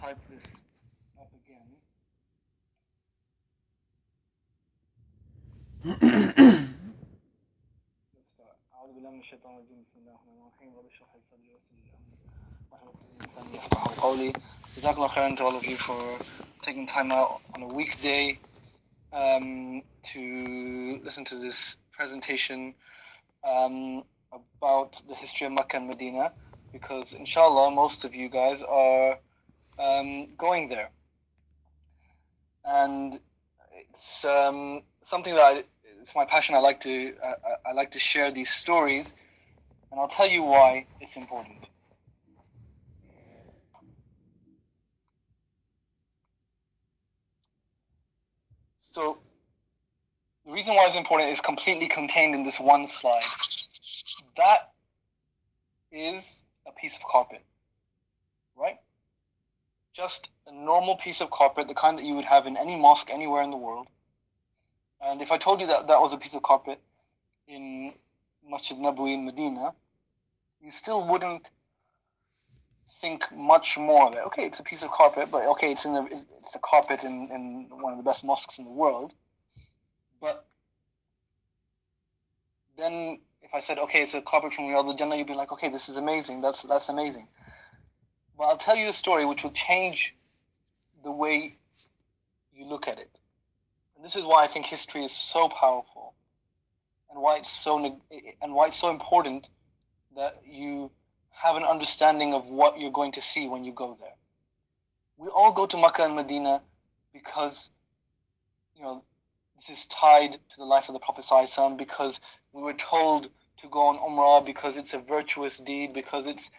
type this up again. Let's start. أعوذ بالله من الشيطان الرجيم بسم الله الرحمن الرحيم رب اشرح لي صدري ويسر لي أمري واحلل عقدة من لساني يفقهوا قولي. Jazakallah khairan to all of you for taking time out on a weekday to listen to this presentation about the history of Mecca and Medina, because inshallah most of you guys are going there, and it's something that it's my passion. I like to share these stories, and I'll tell you why it's important. So the reason why it's important is completely contained in this one slide. That is a piece of carpet, right? Just a normal piece of carpet, the kind that you would have in any mosque anywhere in the world. And if I told you that that was a piece of carpet in Masjid Nabawi in Medina, you still wouldn't think much more of it. Okay, it's a piece of carpet, but okay, it's a carpet in one of the best mosques in the world. But then if I said, okay, it's a carpet from Riyadh al-Jannah, you'd be like, okay, this is amazing, that's amazing. But I'll tell you a story which will change the way you look at it. And this is why I think history is so powerful, and why it's so important that you have an understanding of what you're going to see when you go there. We all go to Makkah and Medina because, this is tied to the life of the Prophet ﷺ, because we were told to go on Umrah, because it's a virtuous deed, because it's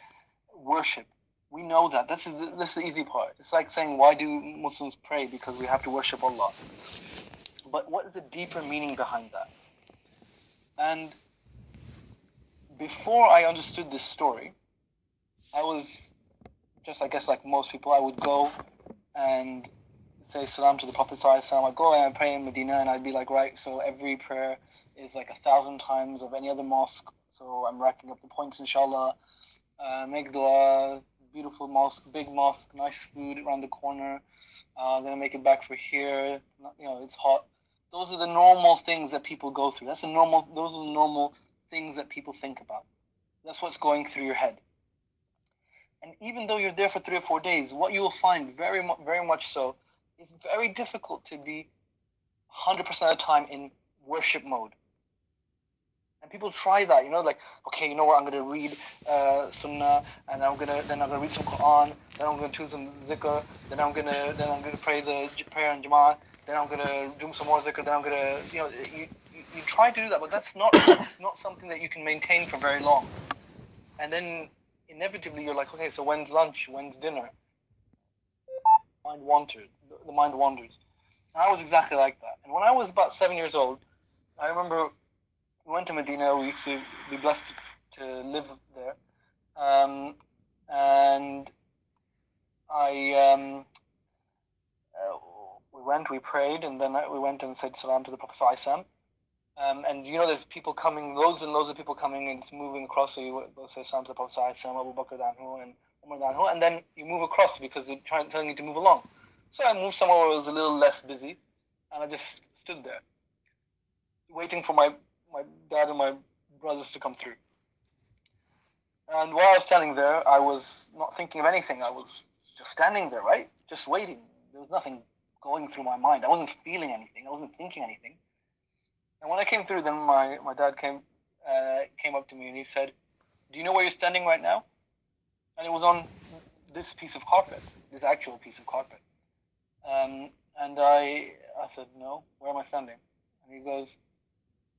worship. We know that. This is the easy part. It's like saying, why do Muslims pray? Because we have to worship Allah. But what is the deeper meaning behind that? And before I understood this story, I was just, I guess like most people, I would go and say salam to the Prophet ﷺ. I'd go and I'd pray in Medina, and I'd be like, right, so every prayer is like 1,000 times of any other mosque. So I'm racking up the points, inshallah. Make dua, beautiful mosque, big mosque, nice food around the corner. Gonna make it back for here. It's hot. Those are the normal things that people go through. Those are the normal things that people think about. That's what's going through your head. And even though you're there for 3 or 4 days, what you will find very much so, it's very difficult to be 100% of the time in worship mode. And people try that, like, okay, you know what, I'm going to read Sunnah, and I'm going to read some Quran, then I'm going to do some zikr, then I'm going to pray the prayer in Jama'ah, then I'm going to do some more zikr, then I'm going to, you try to do that, but that's not something that you can maintain for very long. And then inevitably you're like, okay, so when's lunch, when's dinner? The mind wanders. And I was exactly like that. And when I was about 7 years old, I remember we went to Medina. We used to be blessed to live there. And we prayed, and then we went and said salam to the Prophet ﷺ. And there's people coming, loads and loads of people coming, and it's moving across. So you go say salam to the Prophet ﷺ, Abu Bakr anhu, and Umar anhu, and then you move across because they're telling you to move along. So I moved somewhere where it was a little less busy, and I just stood there, waiting for my dad and my brothers to come through. And while I was standing there, I was not thinking of anything. I was just standing there, right? Just waiting. There was nothing going through my mind. I wasn't feeling anything. I wasn't thinking anything. And when I came through, then my dad came up to me and he said, "Do you know where you're standing right now?" And it was on this piece of carpet, this actual piece of carpet. And I said, "No, where am I standing?" And he goes,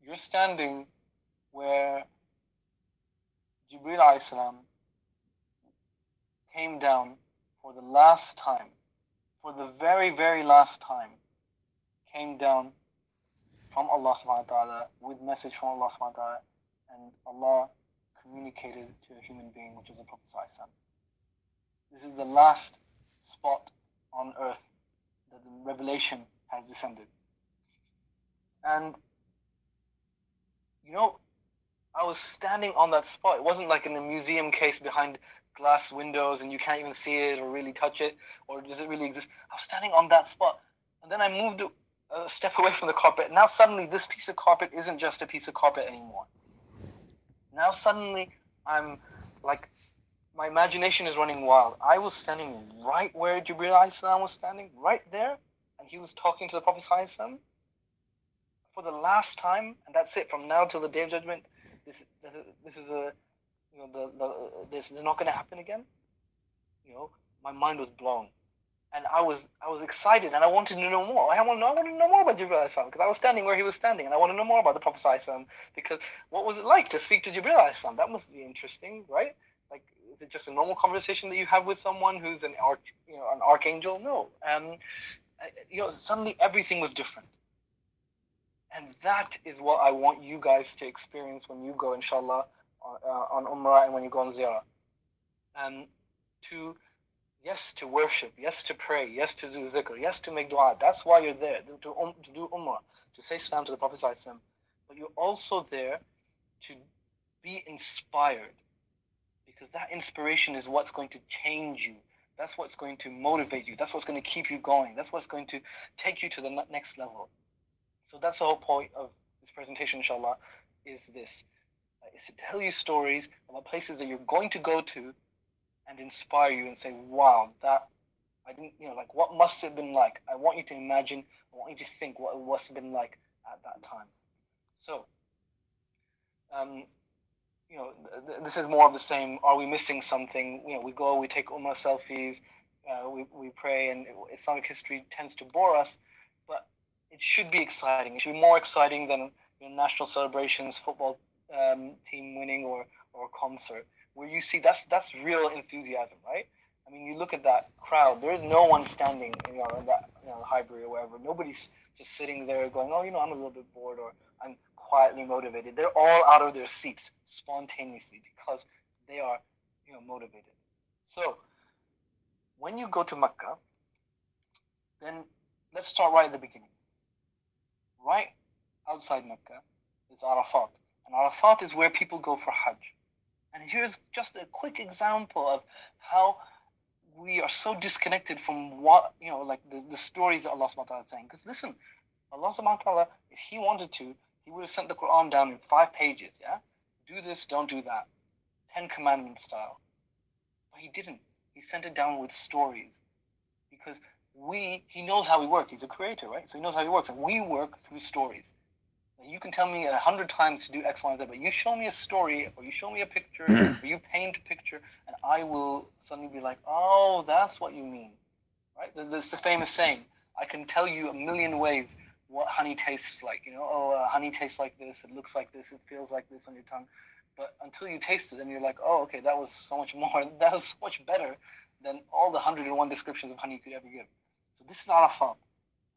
"You're standing where Jibreel alayhi salam came down for the last time, for the very, very last time, came down from Allah subhanahu wa ta'ala with message from Allah subhanahu wa ta'ala, and Allah communicated to a human being, which is the Prophet sallallahu alaihi wasallam. This is the last spot on earth that the revelation has descended." And I was standing on that spot. It wasn't like in a museum case behind glass windows and you can't even see it or really touch it, or does it really exist? I was standing on that spot, and then I moved a step away from the carpet. Now suddenly this piece of carpet isn't just a piece of carpet anymore. Now suddenly I'm like, my imagination is running wild. I was standing right where Jibril alayhi salam was standing, right there, and he was talking to the Prophet sallallahu alaihi wasallam for the last time, and that's it. From now till the Day of Judgment, this is a, this is not going to happen again. My mind was blown, and I was excited, and I wanted to know more. I wanted to know more about Jibril alayhi salam, because I was standing where he was standing, and I wanted to know more about the Prophet sallallahu alaihi wasallam, because what was it like to speak to Jibril alayhi salam? That must be interesting, right? Like, is it just a normal conversation that you have with someone who's an archangel? No. Suddenly everything was different. And that is what I want you guys to experience when you go, inshallah, on Umrah and when you go on Ziyarah. To worship, yes, to pray, yes, to do zikr, yes, to make dua. That's why you're there, to do Umrah, to say salam to the Prophet ﷺ. But you're also there to be inspired, because that inspiration is what's going to change you. That's what's going to motivate you. That's what's going to keep you going. That's what's going to take you to the next level. So that's the whole point of this presentation, inshallah, is this. Is to tell you stories about places that you're going to go to and inspire you and say, wow, that, I didn't, what must have been like. I want you to imagine, I want you to think what it must have been like at that time. So, this is more of the same. Are we missing something? We go, we take Umrah selfies, we pray, and Islamic history tends to bore us, but it should be exciting. It should be more exciting than national celebrations, football team winning, or a concert, where you see that's real enthusiasm, right? I mean, you look at that crowd. There is no one standing, in that library or wherever. Nobody's just sitting there going, oh, I'm a little bit bored, or I'm quietly motivated. They're all out of their seats spontaneously because they are, motivated. So, when you go to Mecca, then let's start right at the beginning. Right outside Mecca is Arafat. And Arafat is where people go for Hajj. And here's just a quick example of how we are so disconnected from what, the stories that Allah subhanahu wa ta'ala is saying. Because listen, Allah subhanahu wa ta'ala, if He wanted to, He would have sent the Quran down in 5 pages, yeah? Do this, don't do that. 10 Commandments style. But He didn't. He sent it down with stories. Because He knows how we work. He's a creator, right? So He knows how He works. And we work through stories. You can tell me 100 times to do X, Y, and Z, but you show me a story, or you show me a picture, or you paint a picture, and I will suddenly be like, oh, that's what you mean, right? There's the famous saying, I can tell you a million ways what honey tastes like, honey tastes like this, it looks like this, it feels like this on your tongue, but until you taste it, and you're like, oh, okay, that was so much more, that was so much better than all the 101 descriptions of honey you could ever give. So this is Arafat.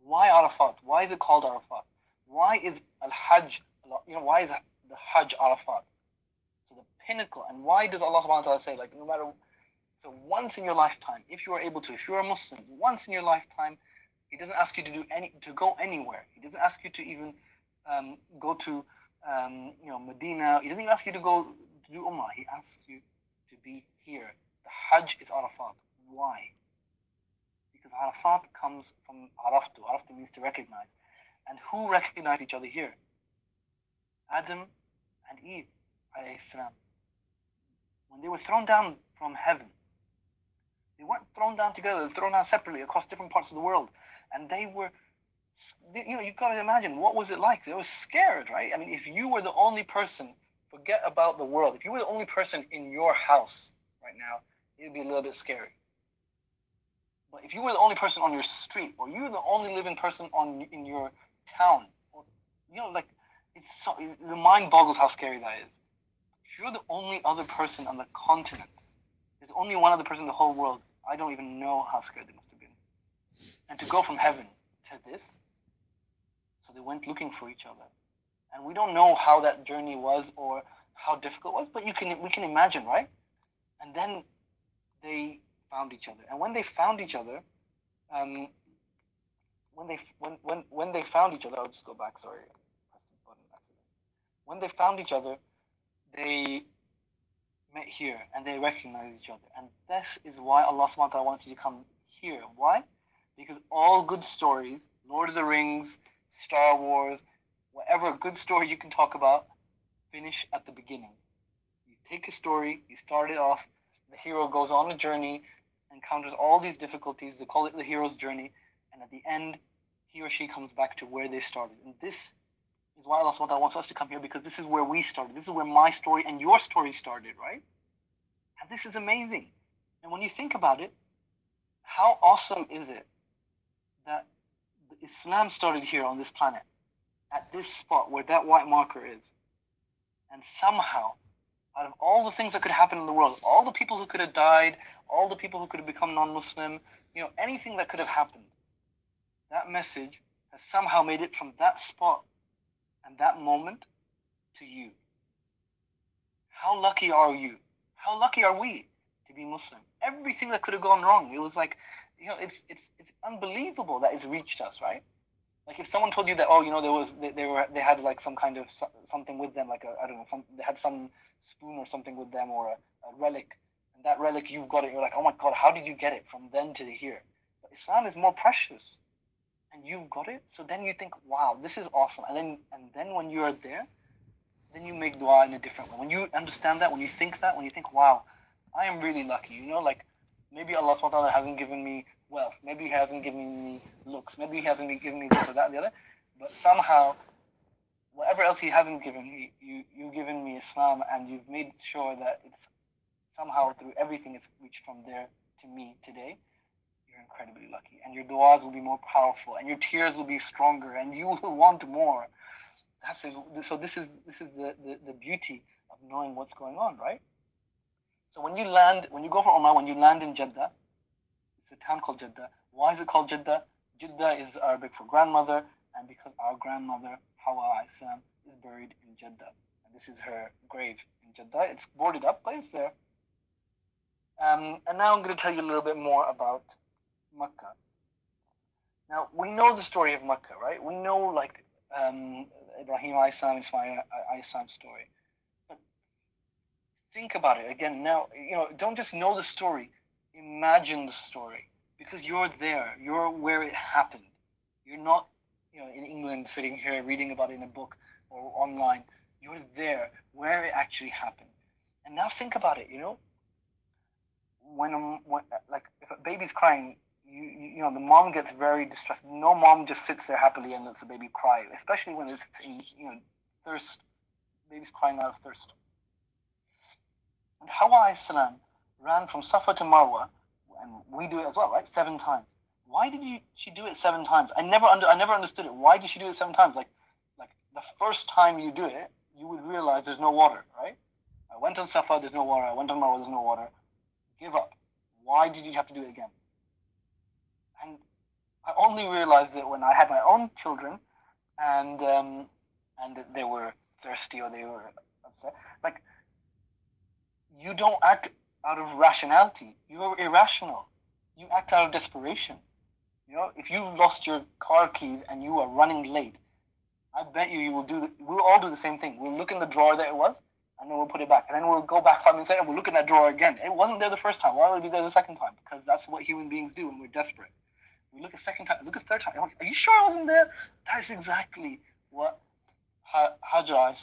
Why Arafat? Why is it called Arafat? Why is Al-Hajj, why is the Hajj Arafat? So the pinnacle, and why does Allah subhanahu wa ta'ala say, no matter, so once in your lifetime, if you are able to, if you're a Muslim, once in your lifetime, He doesn't ask you to go anywhere. He doesn't ask you to even go to, Medina. He doesn't even ask you to go to do Umrah. He asks you to be here. The Hajj is Arafat. Why? Because Arafat comes from Araftu. Araftu means to recognize. And who recognized each other here? Adam and Eve, alayhi salam. When they were thrown down from heaven, they weren't thrown down together, they were thrown down separately across different parts of the world. And they were, you've got to imagine, what was it like? They were scared, right? I mean, if you were the only person, forget about the world, if you were the only person in your house right now, it would be a little bit scary. But if you were the only person on your street, or you were the only living person in your town, or, it's so, the mind boggles how scary that is. If you're the only other person on the continent, there's only one other person in the whole world, I don't even know how scared they must have been. And to go from heaven to this, so they went looking for each other. And we don't know how that journey was or how difficult it was, but we can imagine, right? And then they found each other. And when they found each other, when they found each other, I'll just go back, sorry. I pressed the button accidentally. When they found each other, they, met here and they recognize each other. And this is why Allah subhanahu wa ta'ala wants you to come here. Why? Because all good stories, Lord of the Rings, Star Wars, whatever good story you can talk about, finish at the beginning. You take a story, you start it off, the hero goes on a journey, encounters all these difficulties, they call it the hero's journey, and at the end, he or she comes back to where they started. And this is why Allah subhanahu wa ta'ala wants us to come here, because this is where we started. This is where my story and your story started, right? And this is amazing. And when you think about it, how awesome is it that Islam started here on this planet, at this spot where that white marker is, and somehow, out of all the things that could happen in the world, all the people who could have died, all the people who could have become non-Muslim, anything that could have happened, that message has somehow made it from that spot and that moment to you. How lucky are you? How lucky are we to be Muslim? Everything that could have gone wrong, it was like, it's unbelievable that it's reached us, right? Like if someone told you that, they had like some kind of something with them, like they had some spoon or something with them, or a relic, and that relic you've got it, you're like, oh my God, how did you get it from then to here? But Islam is more precious, and you've got it. So then you think, wow, this is awesome. And then when you are there, then you make dua in a different way. When you understand that, when you think, wow, I am really lucky. Like maybe Allah subhanahu wa ta'ala hasn't given me wealth, maybe He hasn't given me looks, maybe He hasn't given me this or that and the other, but somehow, whatever else He hasn't given me, you've given me Islam, and you've made sure that it's somehow through everything it's reached from there to me today. You're incredibly lucky, and your du'as will be more powerful, and your tears will be stronger, and you will want more. So this is the beauty of knowing what's going on, right? So when you go for Umrah, when you land in Jeddah, it's a town called Jeddah. Why is it called Jeddah? Jeddah is Arabic for grandmother, and because our grandmother, Hawa Islam, is buried in Jeddah. And this is her grave in Jeddah. It's boarded up, but it's there. And now I'm going to tell you a little bit more about Makkah. Now, we know the story of Makkah, right? We know, Ibrahim Islam, Ismail Islam's story. But think about it again. Now, don't just know the story. Imagine the story, because you're there. You're where it happened. You're not, in England, sitting here reading about it in a book or online. You're there, where it actually happened. And now think about it. When if a baby's crying, the mom gets very distressed. No mom just sits there happily and lets the baby cry, especially when it's in thirst. Baby's crying out of thirst. And Hawa Islam ran from Safa to Marwa, and we do it as well, right? 7 times. Why did she do it 7 times? I never understood it. Why did she do it 7 times? Like the first time you do it, you would realize there's no water, right? I went on Safa, there's no water. I went on Marwa, there's no water. Give up. Why did you have to do it again? And I only realized it when I had my own children, and they were thirsty or they were upset. Like, you don't act out of rationality. You're irrational. You act out of desperation. If you lost your car keys and you are running late, I bet you will we'll all do the same thing. We'll look in the drawer that it was, and then we'll put it back. And then we'll go back 5 minutes later and we'll look in that drawer again. It wasn't there the first time. Why would it be there the second time? Because that's what human beings do when we're desperate. We look a second time, look a third time. Are you sure I wasn't there? That's exactly what Hajar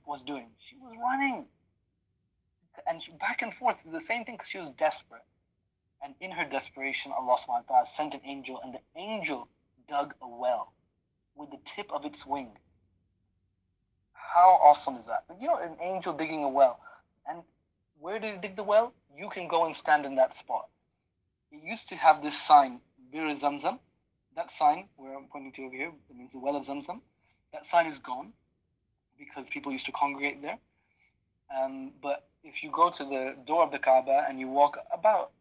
was doing. She was running. And back and forth, the same thing, because she was desperate. And in her desperation, Allah subhanahu wa ta'ala sent an angel, and the angel dug a well with the tip of its wing. How awesome is that? An angel digging a well. And where did it dig the well? You can go and stand in that spot. It used to have this sign, Bir Zamzam. That sign, where I'm pointing to over here, that means the well of Zamzam. That sign is gone because people used to congregate there. But if you go to the door of the Kaaba and you walk about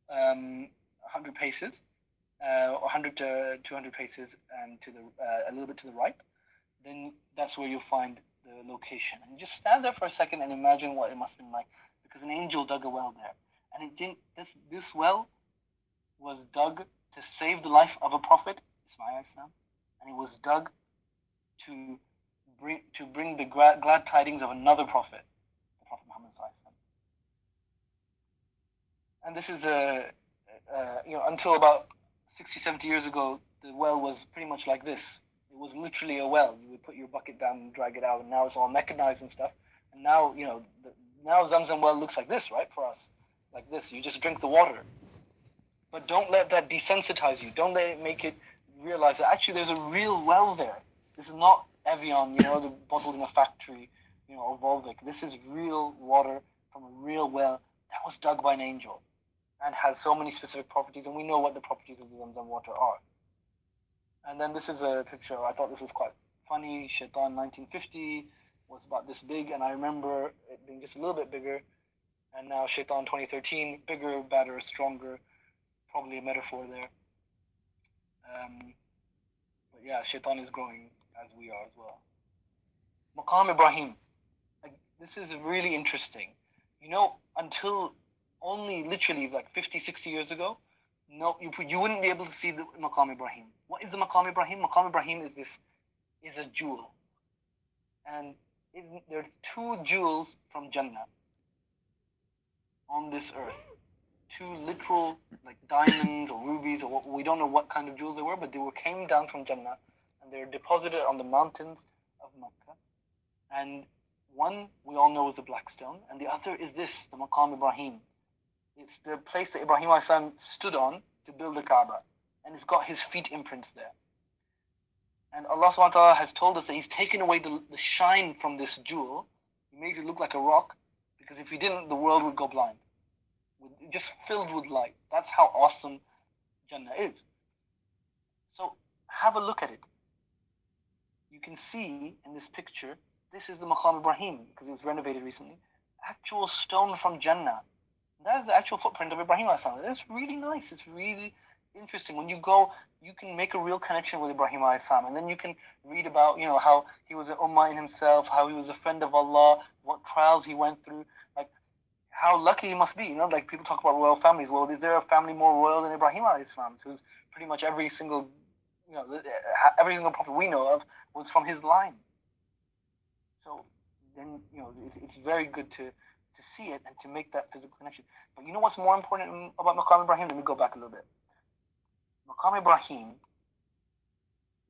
100 paces, or 100 to 200 paces, and to a little bit to the right, then that's where you'll find the location. And just stand there for a second and imagine what it must have been like, because an angel dug a well there, and it didn't. This well was dug to save the life of a prophet, Ismail Islam, and it was dug to bring the glad tidings of another prophet, the Prophet Muhammad Sallallahu Alaihi Wasallam. And this is until about 60, 70 years ago, the well was pretty much like this. It was literally a well. You would put your bucket down and drag it out, and now it's all mechanized and stuff. And now, now Zamzam well looks like this, right, for us, like this. You just drink the water. But don't let that desensitize you. Don't let it make it realize that actually there's a real well there. This is not Evian, the bottled in a factory, or Volvic. This is real water from a real well that was dug by an angel and has so many specific properties, and we know what the properties of the Zamzam water are. And then this is a picture. I thought this was quite funny. Shaitan 1950 was about this big, and I remember it being just a little bit bigger. And now Shaitan 2013, bigger, better, stronger. Probably a metaphor there. But yeah, Shaitan is growing as we are as well. Maqam Ibrahim. This is really interesting. Until only literally like 50, 60 years ago, no, you wouldn't be able to see the Maqam Ibrahim. What is the Maqam Ibrahim? Maqam Ibrahim is a jewel. And there's two jewels from Jannah on this earth. Two literal like diamonds or rubies, or we don't know what kind of jewels they were, but they came down from Jannah and they're deposited on the mountains of Mecca. And one we all know is the black stone, and the other is this, the Maqam Ibrahim. It's the place that Ibrahim a.s. stood on to build the Kaaba, and it's got his feet imprints there. And Allah subhanahu wa ta'ala has told us that He's taken away the shine from this jewel. He makes it look like a rock, because if He didn't, the world would go blind. Just filled with light. That's how awesome Jannah is. So have a look at it. You can see in this picture, this is the Maqam Ibrahim, because it was renovated recently. Actual stone from Jannah. That is the actual footprint of Ibrahim a.s. It's really nice. It's really interesting. When you go, you can make a real connection with Ibrahim a.s. And then you can read about, how he was an ummah in himself, how he was a friend of Allah, what trials he went through. Like, how lucky he must be. Like people talk about royal families. Well, is there a family more royal than Ibrahim a.s.? Who's pretty much every single prophet we know of was from his line. So then, it's very good to see it and to make that physical connection. But you know what's more important about Maqam Ibrahim? Let me go back a little bit. Maqam Ibrahim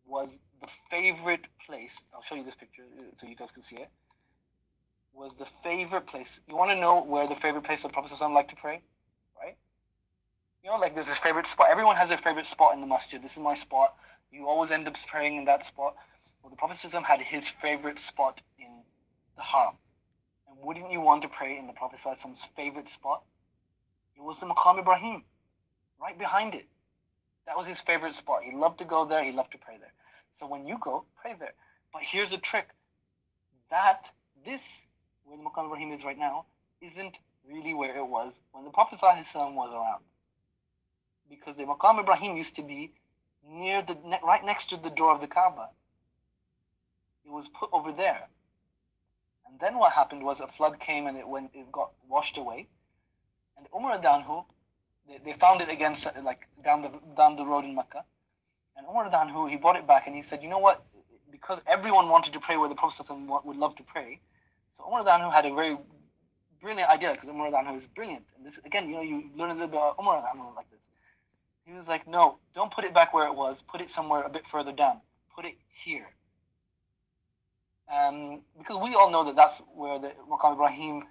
was the favorite place. I'll show you this picture so you guys can see it. Was the favorite place. You want to know where the favorite place of the Prophet ﷺ liked to pray? Right? Like there's a favorite spot. Everyone has their favorite spot in the masjid. This is my spot. You always end up praying in that spot. Well, the Prophet ﷺ had his favorite spot in the Haram. And wouldn't you want to pray in the Prophet ﷺ's favorite spot? It was the Maqam Ibrahim, right behind it. That was his favorite spot. He loved to go there. He loved to pray there. So when you go, pray there. But here's a trick. This, where the Maqam Ibrahim is right now, isn't really where it was when the Prophet ﷺ was around. Because the Maqam Ibrahim used to be right next to the door of the Kaaba. It was put over there. And then what happened was a flood came and it got washed away. And Umar Anhu, they found it again, like down the road in Mecca. And Umar Anhu, he brought it back and he said, you know what? Because everyone wanted to pray where the Prophet would love to pray, so Umar Anhu had a very brilliant idea, because Umar Anhu is brilliant. And this, again, you learn a little bit about Umar Anhu like this. He was like, no, don't put it back where it was. Put it somewhere a bit further down. Put it here. Because we all know that that's where the Maqam Ibrahim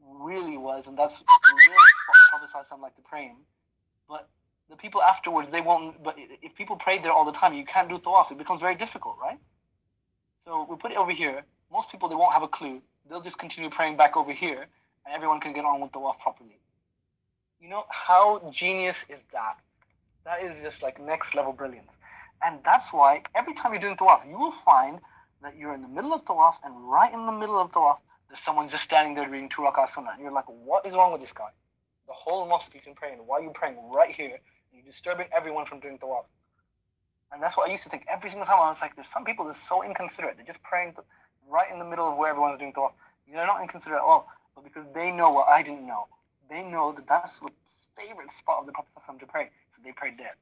really was, and that's the real spot the Prophet ﷺ liked to pray in. But the people afterwards, they won't. But if people prayed there all the time, you can't do tawaf. It becomes very difficult, right? So we put it over here. Most people, they won't have a clue. They'll just continue praying back over here, and everyone can get on with tawaf properly. How genius is that? That is just like next level brilliance. And that's why every time you're doing tawaf, you will find that you're in the middle of tawaf, and right in the middle of tawaf, there's someone just standing there reading 2 rak'ah sunnah. And you're like, what is wrong with this guy? The whole mosque you can pray in. Why are you praying right here? You're disturbing everyone from doing tawaf. And that's what I used to think every single time. I was like, there's some people that are so inconsiderate. They're just praying right in the middle of where everyone's doing tawaf. They're not inconsiderate at all, but because they know what I didn't know. They know that that's the favorite spot of the Prophet to pray. So they prayed there.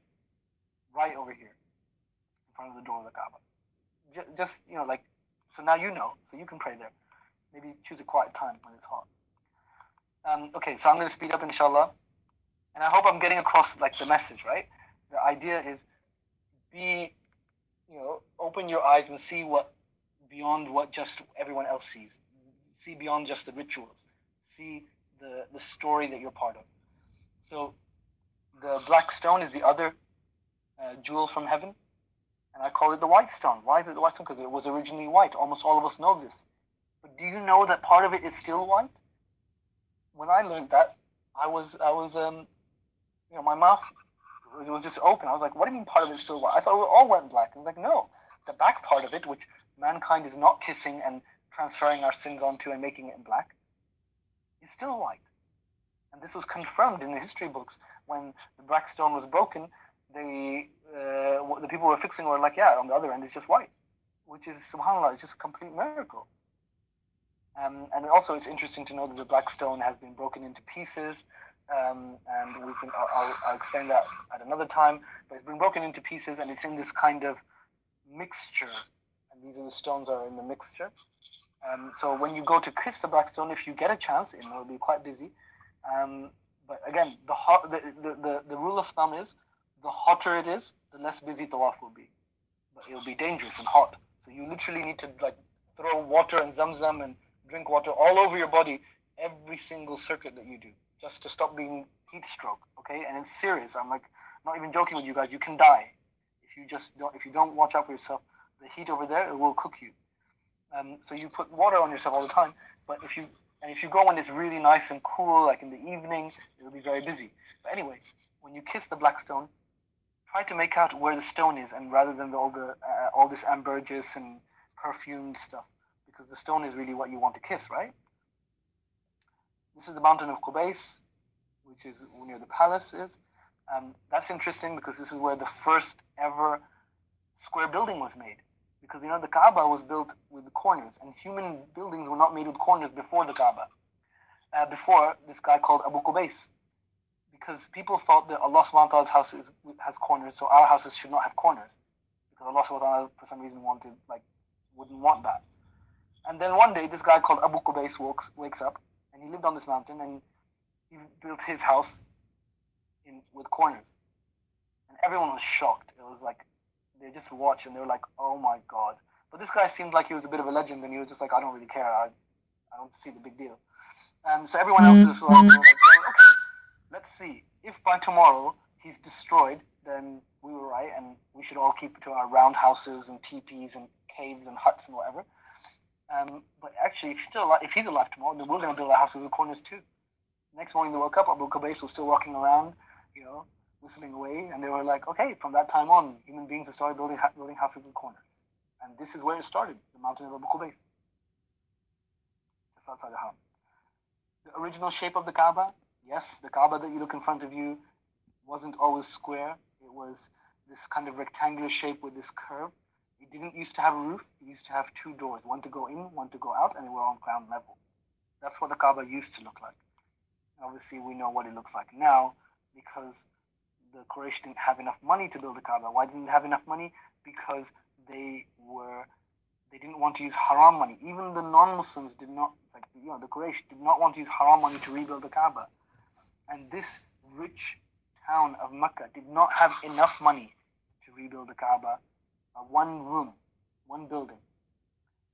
Right over here. In front of the door of the Kaaba. Just, so now you know. So you can pray there. Maybe choose a quiet time when it's hot. Okay, so I'm going to speed up, inshallah. And I hope I'm getting across like the message, right? The idea is be, open your eyes and see what beyond what just everyone else sees. See beyond just the rituals. See the story that you're part of. So the black stone is the other jewel from heaven, and I call it the white stone. Why is it the white stone? Because it was originally white. Almost all of us know this. But do you know that part of it is still white? When I learned that, I was my mouth, it was just open. I was like, what do you mean part of it is still white? I thought we all went black. I was like, no, the back part of it, which mankind is not kissing and transferring our sins onto and making it black, is still white. And this was confirmed in the history books. When the black stone was broken, the people who were fixing were like, yeah, on the other end it's just white, which is, subhanAllah, it's just a complete miracle. And also it's interesting to know that the black stone has been broken into pieces, and I'll explain that at another time, but it's been broken into pieces and it's in this kind of mixture, and these are the stones are in the mixture. So when you go to kiss the black stone, if you get a chance, it will be quite busy. But again, the rule of thumb is the hotter it is, the less busy tawaf will be. But it'll be dangerous and hot. So you literally need to like throw water and zamzam and drink water all over your body every single circuit that you do, just to stop being heat stroke. Okay, and it's serious. I'm like not even joking with you guys. You can die if you don't watch out for yourself. The heat over there, it will cook you. So you put water on yourself all the time. But if you go when it's really nice and cool, like in the evening, it'll be very busy. But anyway, when you kiss the black stone, try to make out where the stone is, and rather than all this ambergris and perfumed stuff, because the stone is really what you want to kiss, right? This is the mountain of Qubais, which is near the palace is. That's interesting because this is where the first ever square building was made. Because the Kaaba was built with corners, and human buildings were not made with corners before the Kaaba. Before this guy called Abu Qubais, because people thought that Allah subhanahu wa ta'ala's house has corners, so our houses should not have corners. Because Allah subhanahu wa ta'ala for some reason wouldn't want that. And then one day this guy called Abu Qubais wakes up, and he lived on this mountain, and he built his house with corners. And everyone was shocked. It was like, they just watched and they were like, oh my God. But this guy seemed like he was a bit of a legend, and he was just like, I don't really care. I don't see the big deal. And so everyone else was like, well, okay, let's see. If by tomorrow he's destroyed, then we were right, and we should all keep to our round houses and teepees and caves and huts and whatever. But actually, if he's alive tomorrow, then we're going to build our houses with corners too. Next morning they woke up, Abu Qubais was still walking around, whistling away, and they were like, okay, from that time on, human beings have started building houses with corners. And this is where it started, the mountain of Abu Qubais, just outside the Haram. The original shape of the Kaaba, yes, the Kaaba that you look in front of you wasn't always square. It was this kind of rectangular shape with this curve. It didn't used to have a roof. It used to have two doors, one to go in, one to go out, and they were on ground level. That's what the Kaaba used to look like. Obviously, we know what it looks like now, because the Quraysh didn't have enough money to build a Kaaba. Why didn't they have enough money? Because they didn't want to use haram money. Even the non-Muslims did not, the Quraysh did not want to use haram money to rebuild the Kaaba. And this rich town of Mecca did not have enough money to rebuild the Kaaba, one room, one building.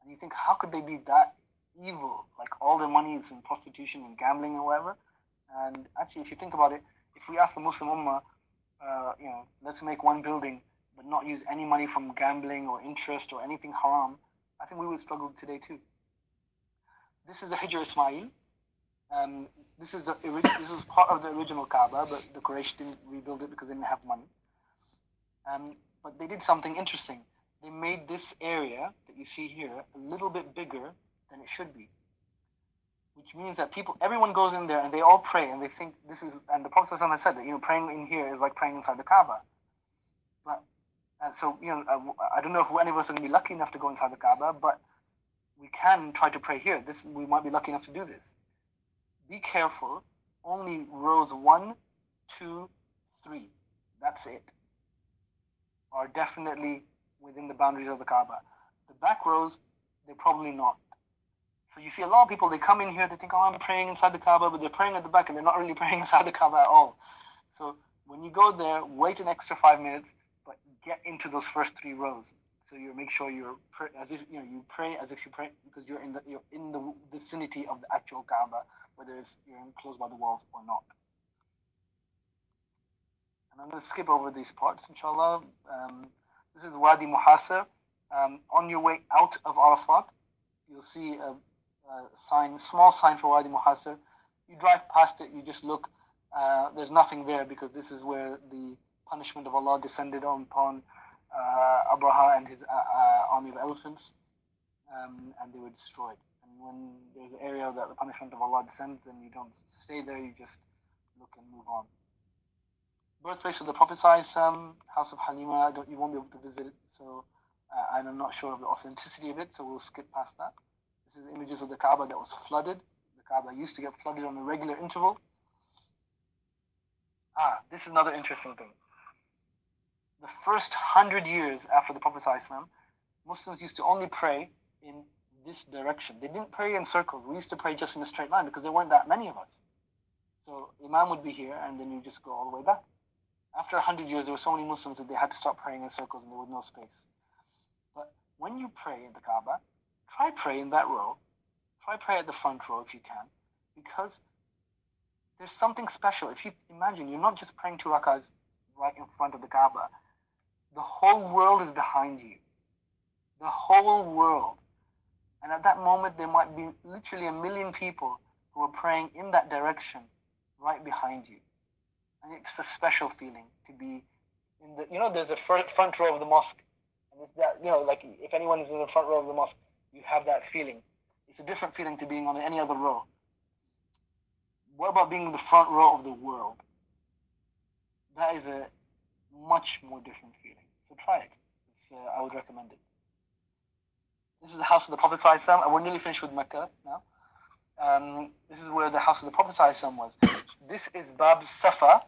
And you think, how could they be that evil? Like all their money is in prostitution and gambling or whatever. And actually, if you think about it, if we ask the Muslim Ummah, let's make one building, but not use any money from gambling or interest or anything haram, I think we would struggle today too. This is the Hijr Ismail. This is part of the original Kaaba, but the Quraysh didn't rebuild it because they didn't have money. But they did something interesting. They made this area that you see here a little bit bigger than it should be. Which means that everyone goes in there and they all pray, and they think this is, and the Prophet ﷺ has said that, praying in here is like praying inside the Kaaba. And so, I don't know if any of us are going to be lucky enough to go inside the Kaaba, but we can try to pray here. We might be lucky enough to do this. Be careful. Only rows 1, 2, 3. That's it. Are definitely within the boundaries of the Kaaba. The back rows, they're probably not. So you see a lot of people, they come in here, they think, oh, I'm praying inside the Kaaba, but they're praying at the back, and they're not really praying inside the Kaaba at all. So when you go there, wait an extra 5 minutes, but get into those first 3 rows. So you make sure you're as if you pray as if you pray because you're in the vicinity of the actual Kaaba, whether you're enclosed by the walls or not. And I'm going to skip over these parts, inshallah. This is Wadi Muhasir. On your way out of Arafat, you'll see a small sign for Wadi Muhasir. You drive past it, you just look. There's nothing there because this is where the punishment of Allah descended upon Abraha and his army of elephants, and they were destroyed. And when there's an area that the punishment of Allah descends, then you don't stay there, you just look and move on. Birthplace of the Prophet House of Halima, you won't be able to visit it, so I'm not sure of the authenticity of it, so we'll skip past that. This is images of the Kaaba that was flooded. The Kaaba used to get flooded on a regular interval. This is another interesting thing. The first 100 years after the Prophet ﷺ, Muslims used to only pray in this direction. They didn't pray in circles. We used to pray just in a straight line because there weren't that many of us. So Imam would be here and then you just go all the way back. After 100 years, there were so many Muslims that they had to stop praying in circles and there was no space. But when you pray in the Kaaba, try pray in that row. Try pray at the front row if you can, because there's something special. If you imagine, you're not just praying 2 rakahs right in front of the Kaaba. The whole world is behind you. The whole world. And at that moment, there might be literally 1 million people who are praying in that direction right behind you. And it's a special feeling to be in the, there's a front row of the mosque. And it's that, like if anyone is in the front row of the mosque, you have that feeling. It's a different feeling to being on any other row. What about being in the front row of the world? That is a much more different feeling. So try it. I would recommend it. This is the house of the Prophet ﷺ, and we're nearly finished with Mecca now. This is where the house of the Prophet ﷺ was. This is Bab Safa.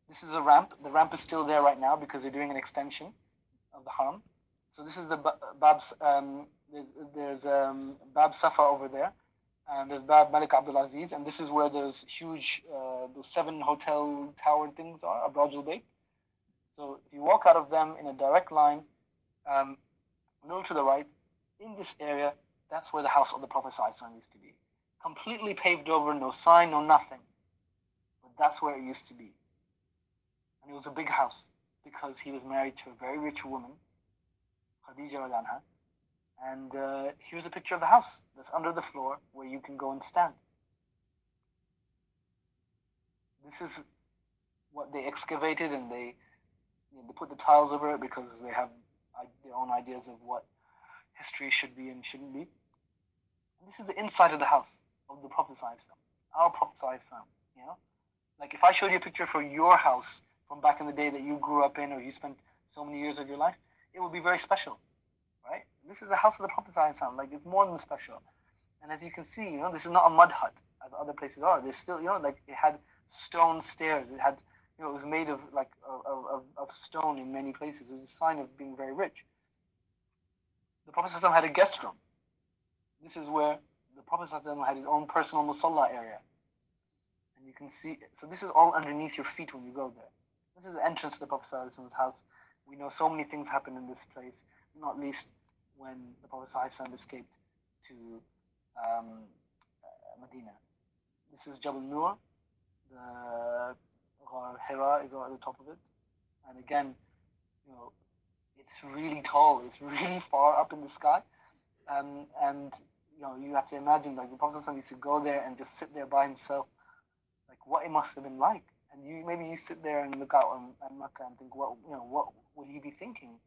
This is a ramp. The ramp is still there right now because they're doing an extension of the Haram. So this is the Bab's. There's Bab Safa over there, and there's Bab Malik Abdul Aziz, and this is where those huge, those 7 hotel tower things are, Abraj al-Bayt. So if you walk out of them in a direct line, no to the right, in this area, that's where the house of the Prophet ﷺ used to be. Completely paved over, no sign, no nothing. But that's where it used to be. And it was a big house because he was married to a very rich woman, Khadija anha. And here's a picture of the house that's under the floor where you can go and stand. This is what they excavated, and they put the tiles over it because they have their own ideas of what history should be and shouldn't be. And this is the inside of the house of the Prophet ﷺ, our Prophet ﷺ. Like if I showed you a picture for your house from back in the day that you grew up in or you spent so many years of your life, it would be very special, right? This is the house of the Prophet ﷺ. Like it's more than special. And as you can see, this is not a mud hut as other places are. There's still, like it had stone stairs. It had, it was made of like of stone in many places. It was a sign of being very rich. The Prophet ﷺ had a guest room. This is where the Prophet ﷺ had his own personal musalla area. And you can see, so this is all underneath your feet when you go there. This is the entrance to the Prophet ﷺ's house. We know so many things happened in this place, not least when the Prophet ﷺ escaped to Medina. This is Jabal Nur. The Ghar Hira is at the top of it. And again, it's really tall. It's really far up in the sky. And you have to imagine, like the Prophet ﷺ used to go there and just sit there by himself. Like what it must have been like. And maybe you sit there and look out at Makkah and think, what would he be thinking?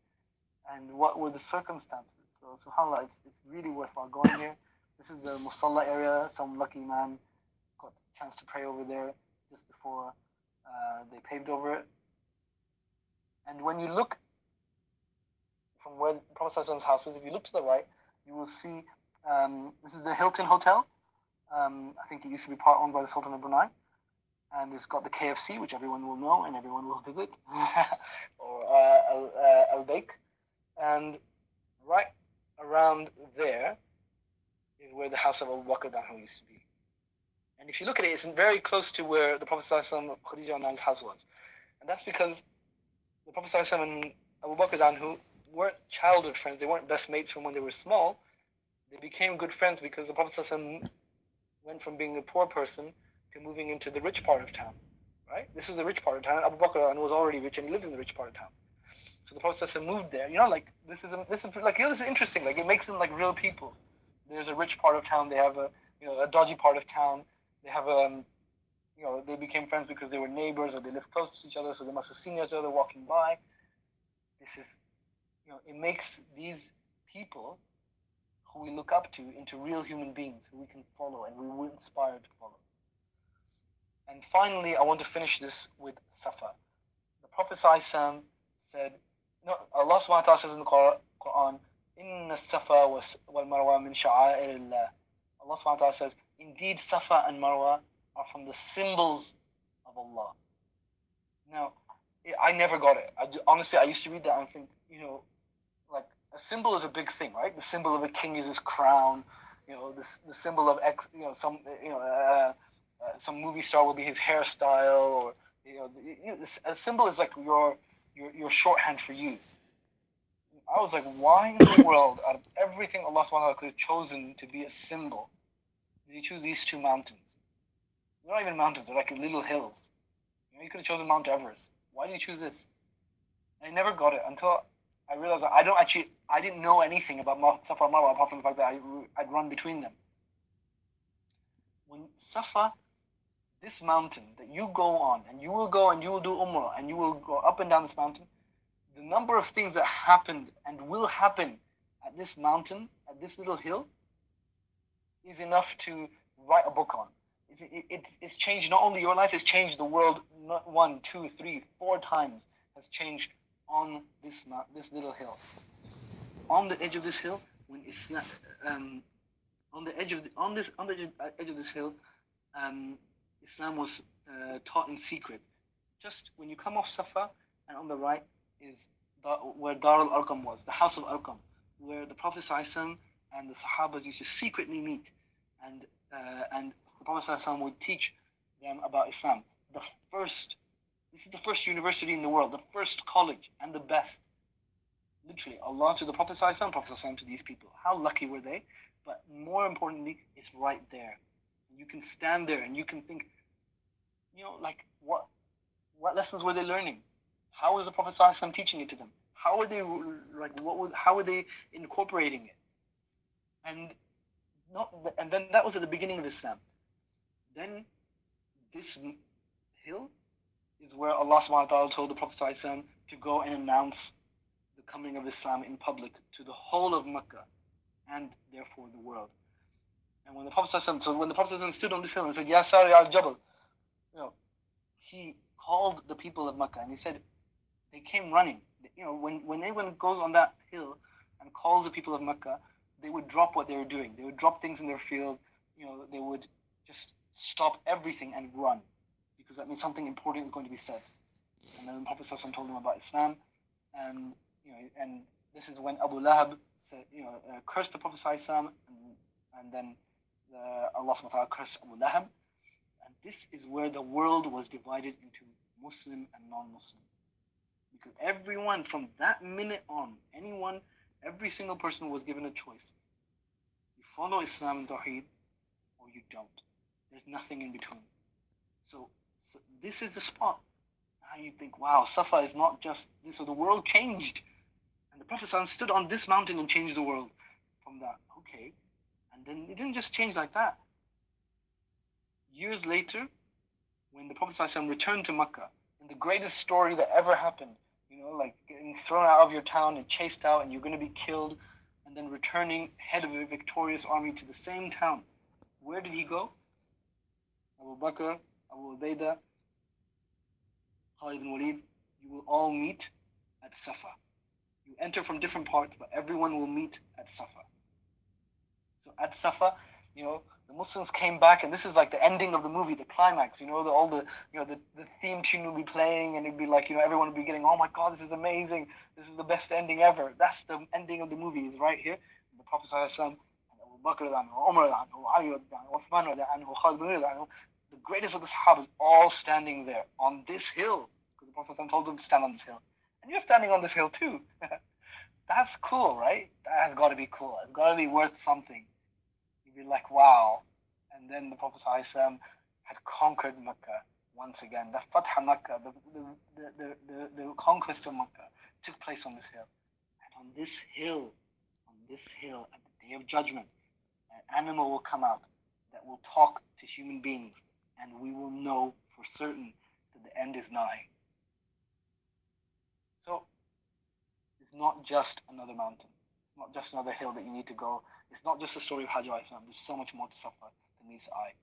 And what were the circumstances? So subhanAllah, it's really worthwhile going here. This is the Musalla area. Some lucky man got a chance to pray over there just before they paved over it. And when you look from where the Prophet ﷺ's house is, if you look to the right, you will see this is the Hilton Hotel. I think it used to be part owned by the Sultan of Brunei. And it's got the KFC, which everyone will know and everyone will visit, or Al-Baik. And right around there is where the house of Abu Bakr Anhu used to be. And if you look at it, it's very close to where the Prophet ﷺ Khadija Anha's house was. And that's because the Prophet ﷺ and Abu Bakr anhu weren't childhood friends. They weren't best mates from when they were small. They became good friends because the Prophet ﷺ went from being a poor person to moving into the rich part of town. Right? This is the rich part of town. Abu Bakr was already rich and he lived in the rich part of town. So the Prophet ﷺ moved there. Like this is like this is interesting. Like it makes them like real people. There's a rich part of town. They have a dodgy part of town. They have they became friends because they were neighbors or they lived close to each other, so they must have seen each other walking by. This is, it makes these people who we look up to into real human beings who we can follow and we will inspire to follow. And finally, I want to finish this with Safa. The Prophet ﷺ said, Allah subhanahu wa ta'ala says in the Quran, Inna Safa wal Marwa min sha'airillah. Allah subhanahu wa ta'ala says, indeed Safa and Marwa are from the symbols of Allah. Now, I never got it. Honestly, I used to read that and think, like a symbol is a big thing, right? The symbol of a king is his crown. The symbol of some movie star will be his hairstyle, or a symbol is like your shorthand for you. I was like, why in the world, out of everything Allah subhanahu wa ta'ala could have chosen to be a symbol, did he choose these two mountains? They're not even mountains, they're like little hills. You could have chosen Mount Everest. Why did you choose this? And I never got it until I realized that I didn't know anything about Safa and Marwa apart from the fact that I'd run between them. When Safa, this mountain that you go on, and you will go and you will do Umrah, and you will go up and down this mountain, the number of things that happened and will happen at this mountain, at this little hill, is enough to write a book on. It's changed not only your life, it's changed the world not 1, 2, 3, 4 times, has changed on this little hill. On the edge of this hill, when Islam, on the edge of this hill, Islam was taught in secret. Just when you come off Safa, and on the right is where Dar al-Arqam was, the house of Arqam, where the Prophet ﷺ and the Sahabas used to secretly meet, and the Prophet ﷺ would teach them about Islam. This is the first university in the world, the first college, and the best. Literally, Allah to the Prophet ﷺ, Prophet ﷺ to these people. How lucky were they? But more importantly, it's right there. You can stand there and you can think, like what lessons were they learning? How was the Prophet ﷺ teaching it to them? How were they how were they incorporating it? And then that was at the beginning of Islam. Then this hill is where Allah subhanahu wa ta'ala told the Prophet ﷺ to go and announce the coming of Islam in public to the whole of Mecca and therefore the world. And when the Prophet ﷺ stood on this hill and said, Ya Sari al-Jabal, he called the people of Mecca and he said, they came running. When anyone goes on that hill and calls the people of Mecca, they would drop what they were doing. They would drop things in their field. They would just stop everything and run, because that means something important is going to be said. And then the Prophet ﷺ told them about Islam, and this is when Abu Lahab said, cursed the Prophet ﷺ, and then Allah subhanahu wa ta'ala cursed Abu Lahab. And this is where the world was divided into Muslim and non-Muslim. Because everyone from that minute on, every single person was given a choice. You follow Islam and Tawheed, or you don't. There's nothing in between. So this is the spot. Now you think, wow, Safa is not just this. So the world changed. And the Prophet ﷺ stood on this mountain and changed the world from that. Okay. And then it didn't just change like that. Years later, when the Prophet ﷺ returned to Mecca, in the greatest story that ever happened, like getting thrown out of your town and chased out and you're going to be killed, and then returning head of a victorious army to the same town. Where did he go? Abu Bakr, Abu Ubaidah, Khalid bin Walid, you will all meet at Safa. You enter from different parts, but everyone will meet at Safa. So at Safa, the Muslims came back, and this is like the ending of the movie, the climax. The theme tune will be playing, and it'd be like, everyone would be getting, oh my God, this is amazing. This is the best ending ever. That's the ending of the movie, is right here. And the Prophet ﷺ, and Abu Bakr, Umar, Ali, Uthman, Khalid bin Walid, the greatest of the Sahabas, all standing there on this hill. Because The Prophet told them to stand on this hill. And you're standing on this hill too. That's cool, right? That has got to be cool. It's got to be worth something. You'd be like, wow. And then the Prophet had conquered Mecca once again. The Fatah Mecca, the conquest of Mecca took place on this hill. And on this hill, at the Day of Judgment, an animal will come out that will talk to human beings, and we will know for certain that the end is nigh. So, it's not just another mountain. It's not just another hill that you need to go. It's not just the story of Hajj al-Islam. There's so much more to Safa than meets the eye.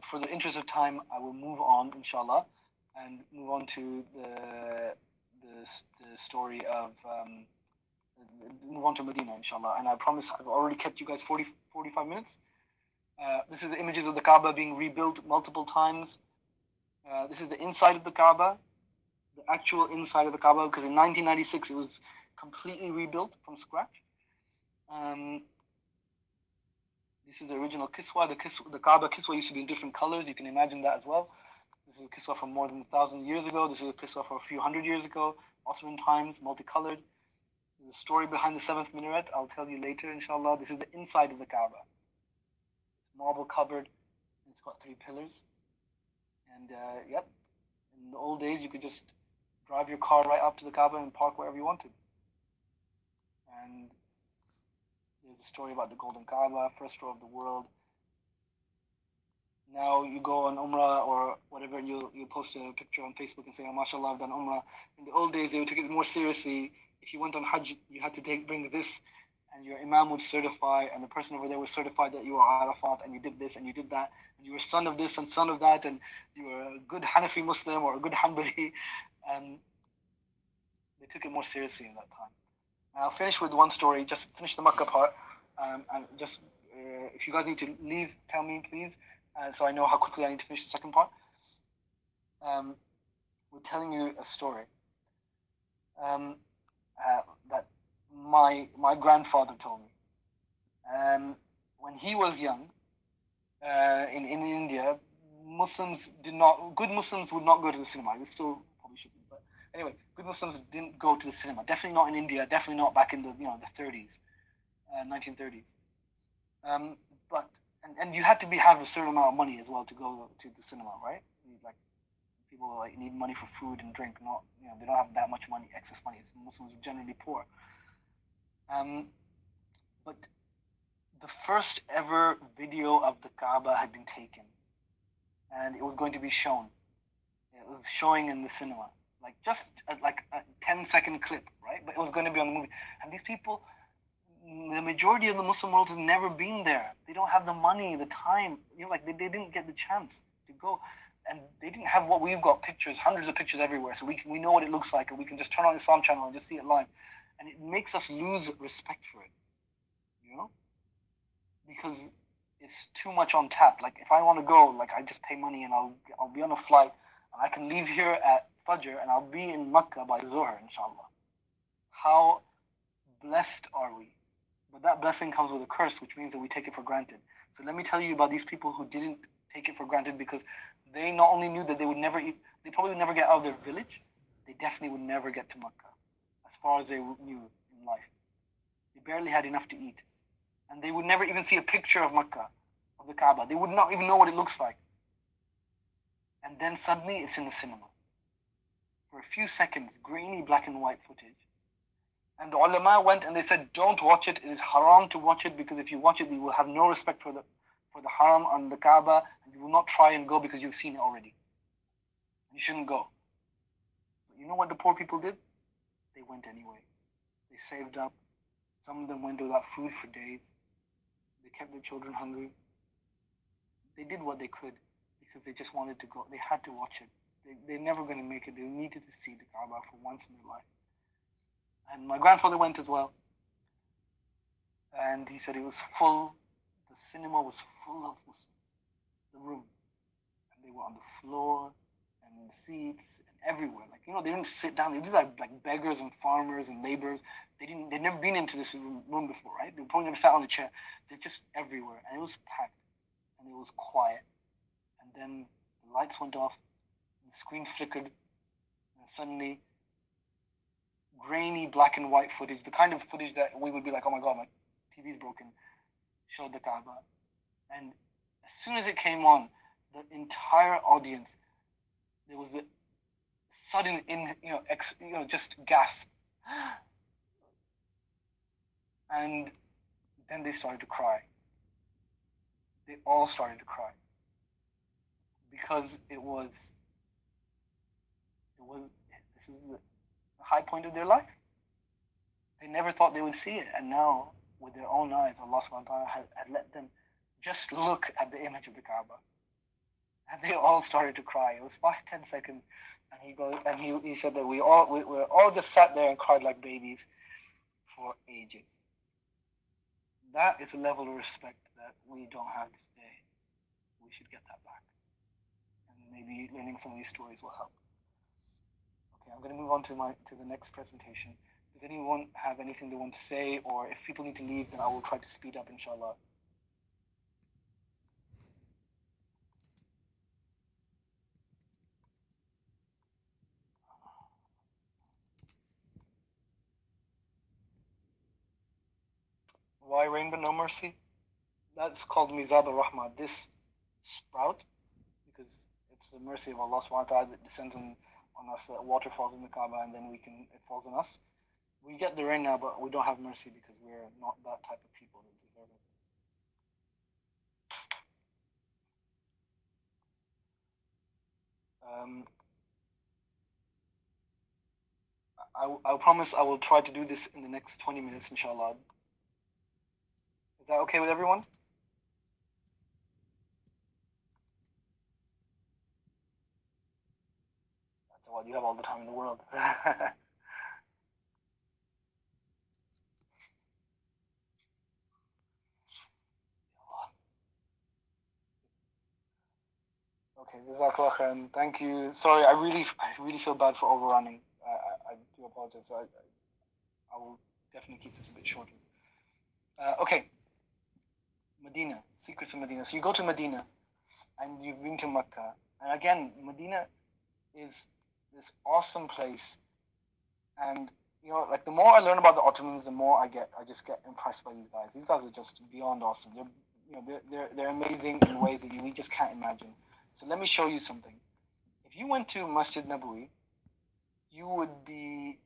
For the interest of time, I will move on, inshallah, and move on to the story of move on to Medina, inshallah. And I promise I've already kept you guys 45 minutes. This is the images of the Kaaba being rebuilt multiple times. This is the inside of the Kaaba, the actual inside of the Kaaba, because in 1996 it was completely rebuilt from scratch. This is the original Kiswa. The Kaaba Kiswa used to be in different colors. You can imagine that as well. This is a Kiswa from more than 1,000 years ago. This is a Kiswa from a few hundred years ago, Ottoman times, multicolored. There's a story behind the 7th minaret. I'll tell you later, inshallah. This is the inside of the Kaaba. It's marble covered. It's got 3 pillars. And yep, in the old days, you could just drive your car right up to the Kaaba and park wherever you wanted. And there's a story about the Golden Kaaba, first row of the world. Now you go on Umrah or whatever, and you post a picture on Facebook and say, oh, mashallah, I've done Umrah. In the old days, they would take it more seriously. If you went on Hajj, you had to bring this, and your Imam would certify, and the person over there would certify that you were Arafat, and you did this, and you did that, and you were son of this and son of that, and you were a good Hanafi Muslim or a good Hanbali. And they took it more seriously in that time. And I'll finish with one story, just finish the Makkah part. And just, if you guys need to leave, tell me, please, so I know how quickly I need to finish the second part. We're telling you a story that my grandfather told me. When he was young, in India, good Muslims would not go to the cinema. They still probably shouldn't, but anyway, good Muslims didn't go to the cinema. Definitely not in India. Definitely not back in the 30s, 1930s. But you had to have a certain amount of money as well to go to the cinema, right? Like people need money for food and drink. Not they don't have that much money, excess money. Muslims are generally poor. But the first ever video of the Kaaba had been taken, and it was going to be shown. It was showing in the cinema, just a 10-second clip, right? But it was going to be on the movie. And these people, the majority of the Muslim world has never been there. They don't have the money, the time. They didn't get the chance to go, and they didn't have what we've got, pictures, hundreds of pictures everywhere. So we know what it looks like, and we can just turn on Islam channel and just see it live, and it makes us lose respect for it, because it's too much on tap. If I want to go, I just pay money and I'll be on a flight, and I can leave here at Fajr and I'll be in Makkah by Zuhr, inshallah. How blessed are we? But that blessing comes with a curse, which means that we take it for granted. So let me tell you about these people who didn't take it for granted, because they not only knew that they would never eat, they probably would never get out of their village, they definitely would never get to Makkah, as far as they knew in life. They barely had enough to eat. And they would never even see a picture of Makkah, of the Kaaba. They would not even know what it looks like. And then suddenly it's in the cinema. For a few seconds, grainy black and white footage. And the ulama went and they said, don't watch it. It is haram to watch it, because if you watch it, you will have no respect for the haram on the Kaaba, and you will not try and go because you've seen it already. You shouldn't go. But you know what the poor people did? They went anyway. They saved up. Some of them went without food for days. They kept their children hungry. They did what they could because they just wanted to go. They had to watch it. They're never going to make it. They needed to see the Kaaba for once in their life. And my grandfather went as well. And he said it was full. The cinema was full of Muslims. The room. And they were on the floor and in the seats and everywhere. They didn't sit down. They did like beggars and farmers and laborers. They'd never been into this room before, right? They probably never sat on a chair. They're just everywhere. And it was packed. And it was quiet. And then the lights went off. And the screen flickered, and suddenly grainy black and white footage, the kind of footage that we would be like, oh my god, my TV's broken, showed the Kaaba. And as soon as it came on, the entire audience, there was a sudden, just gasp. And then they started to cry. They all started to cry. Because this is the high point of their life. They never thought they would see it. And now, with their own eyes, Allah subhanahu wa ta'ala had let them just look at the image of the Kaaba. And they all started to cry. It was 5-10 seconds. And he said that we all just sat there and cried like babies for ages. That is a level of respect that we don't have today. We should get that back. And maybe learning some of these stories will help. Okay, I'm going to move on to the next presentation. Does anyone have anything they want to say, or if people need to leave, then I will try to speed up, inshallah. Why rain but no mercy? That's called Mizab al-Rahmah. This sprout, because it's the mercy of Allah subhanahu wa ta'ala that descends on us, that water falls in the Kaaba and then it falls on us. We get the rain now, but we don't have mercy because we're not that type of people that deserve it. I promise I will try to do this in the next 20 minutes, inshallah. Is that okay with everyone? Well, you have all the time in the world. Okay, Jazakallah khair. Thank you. Sorry, I really feel bad for overrunning. I do apologize. I will definitely keep this a bit shorter. Okay. Medina, secrets of Medina. So you go to Medina, and you've been to Mecca, and again, Medina is this awesome place, and like the more I learn about the Ottomans, the more I just get impressed by these guys. These guys are just beyond awesome. They're amazing in ways that we just can't imagine. So let me show you something. If you went to Masjid Nabawi, you would be,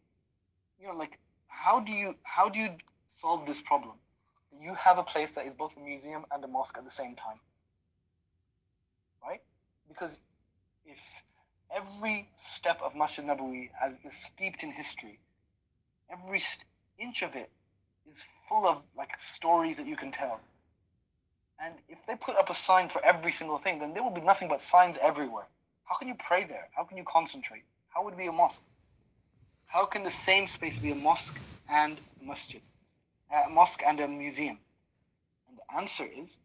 like, how do you solve this problem? You have a place that is both a museum and a mosque at the same time, right? Because if every step of Masjid Nabawi is steeped in history, every inch of it is full of like stories that you can tell. And if they put up a sign for every single thing, then there will be nothing but signs everywhere. How can you pray there? How can you concentrate? How would it be a mosque? How can the same space be a mosque and a masjid? A mosque and a museum? And the answer is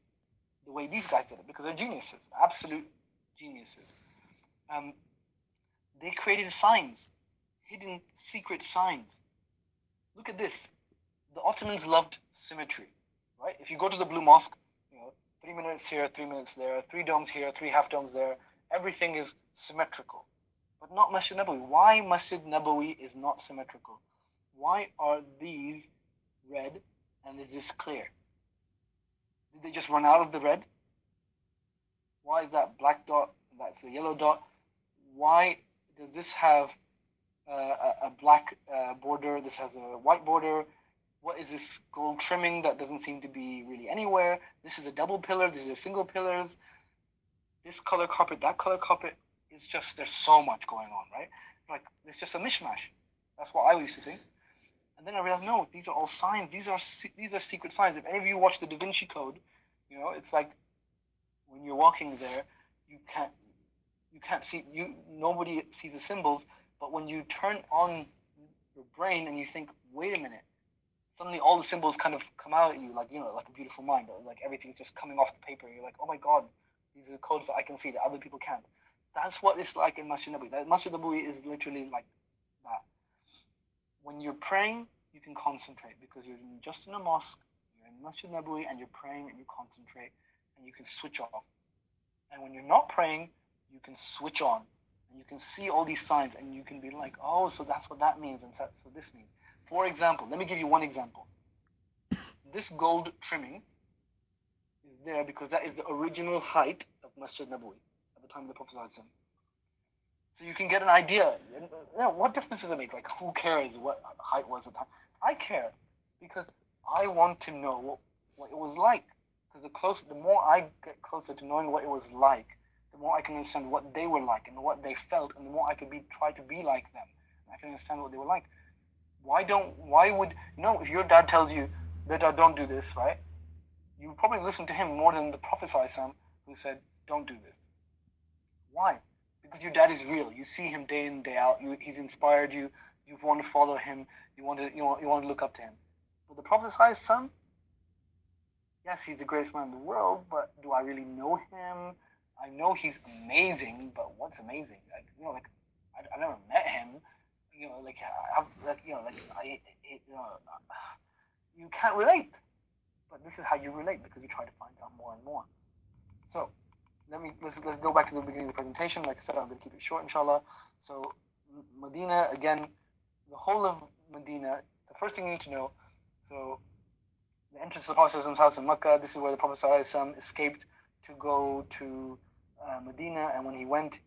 the way these guys did it, because they're geniuses, absolute geniuses. They created signs, hidden, secret signs. Look at this. The Ottomans loved symmetry, right? If you go to the Blue Mosque, 3 minutes here, 3 minutes there, 3 domes here, 3 half domes there, everything is symmetrical. But not Masjid Nabawi. Why Masjid Nabawi is not symmetrical? Why are these red and is this clear? Did they just run out of the red? Why is that black dot, that's a yellow dot? Why does this have a black border? This has a white border. What is this gold trimming that doesn't seem to be really anywhere? This is a double pillar. These are single pillars. This color carpet, that color carpet. It's just, there's so much going on, right? Like, it's just a mishmash. That's what I used to think. And then I realized, no, these are all signs. These are secret signs. If any of you watch the Da Vinci Code, it's like when you're walking there, you can't see, nobody sees the symbols, but when you turn on your brain and you think, wait a minute, suddenly all the symbols kind of come out at you, like, like a beautiful mind, or like everything's just coming off the paper. You're like, oh my God, these are codes that I can see that other people can't. That's what it's like in Masjid Nabawi. Masjid Nabawi is literally like that. When you're praying, you can concentrate because you're just in a mosque, you're in Masjid Nabawi, and you're praying and you concentrate and you can switch off. And when you're not praying, you can switch on And you can see all these signs, and you can be like, oh, so that's what that means, and so this means. For example, let me give you one example. This gold trimming is there because that is the original height of Masjid Nabawi at the time of the Prophet. So you can get an idea. What difference does it make? Like, who cares what height was at the time? I care because I want to know what it was like. Because the more I get closer to knowing what it was like, the more I can understand what they were like and what they felt, and the more I could try to be like them. I can understand what they were like. Why would if your dad tells you, "Beta, don't do this," right? You probably listen to him more than the Prophet who said, "Don't do this." Why? Because your dad is real. You see him day in, day out. He's inspired you. You want to follow him. You want to look up to him. But the Prophet son, yes, he's the greatest man in the world. But do I really know him? I know he's amazing. But what's amazing? I've never met him. You can't relate. But this is how you relate because you try to find out more and more. So let's go back to the beginning of the presentation. Like I said, I'm going to keep it short, inshallah. So Medina, again, the whole of Medina, the first thing you need to know, so the entrance to the Prophet's house in Mecca, this is where the Prophet escaped to go to Medina, and when he went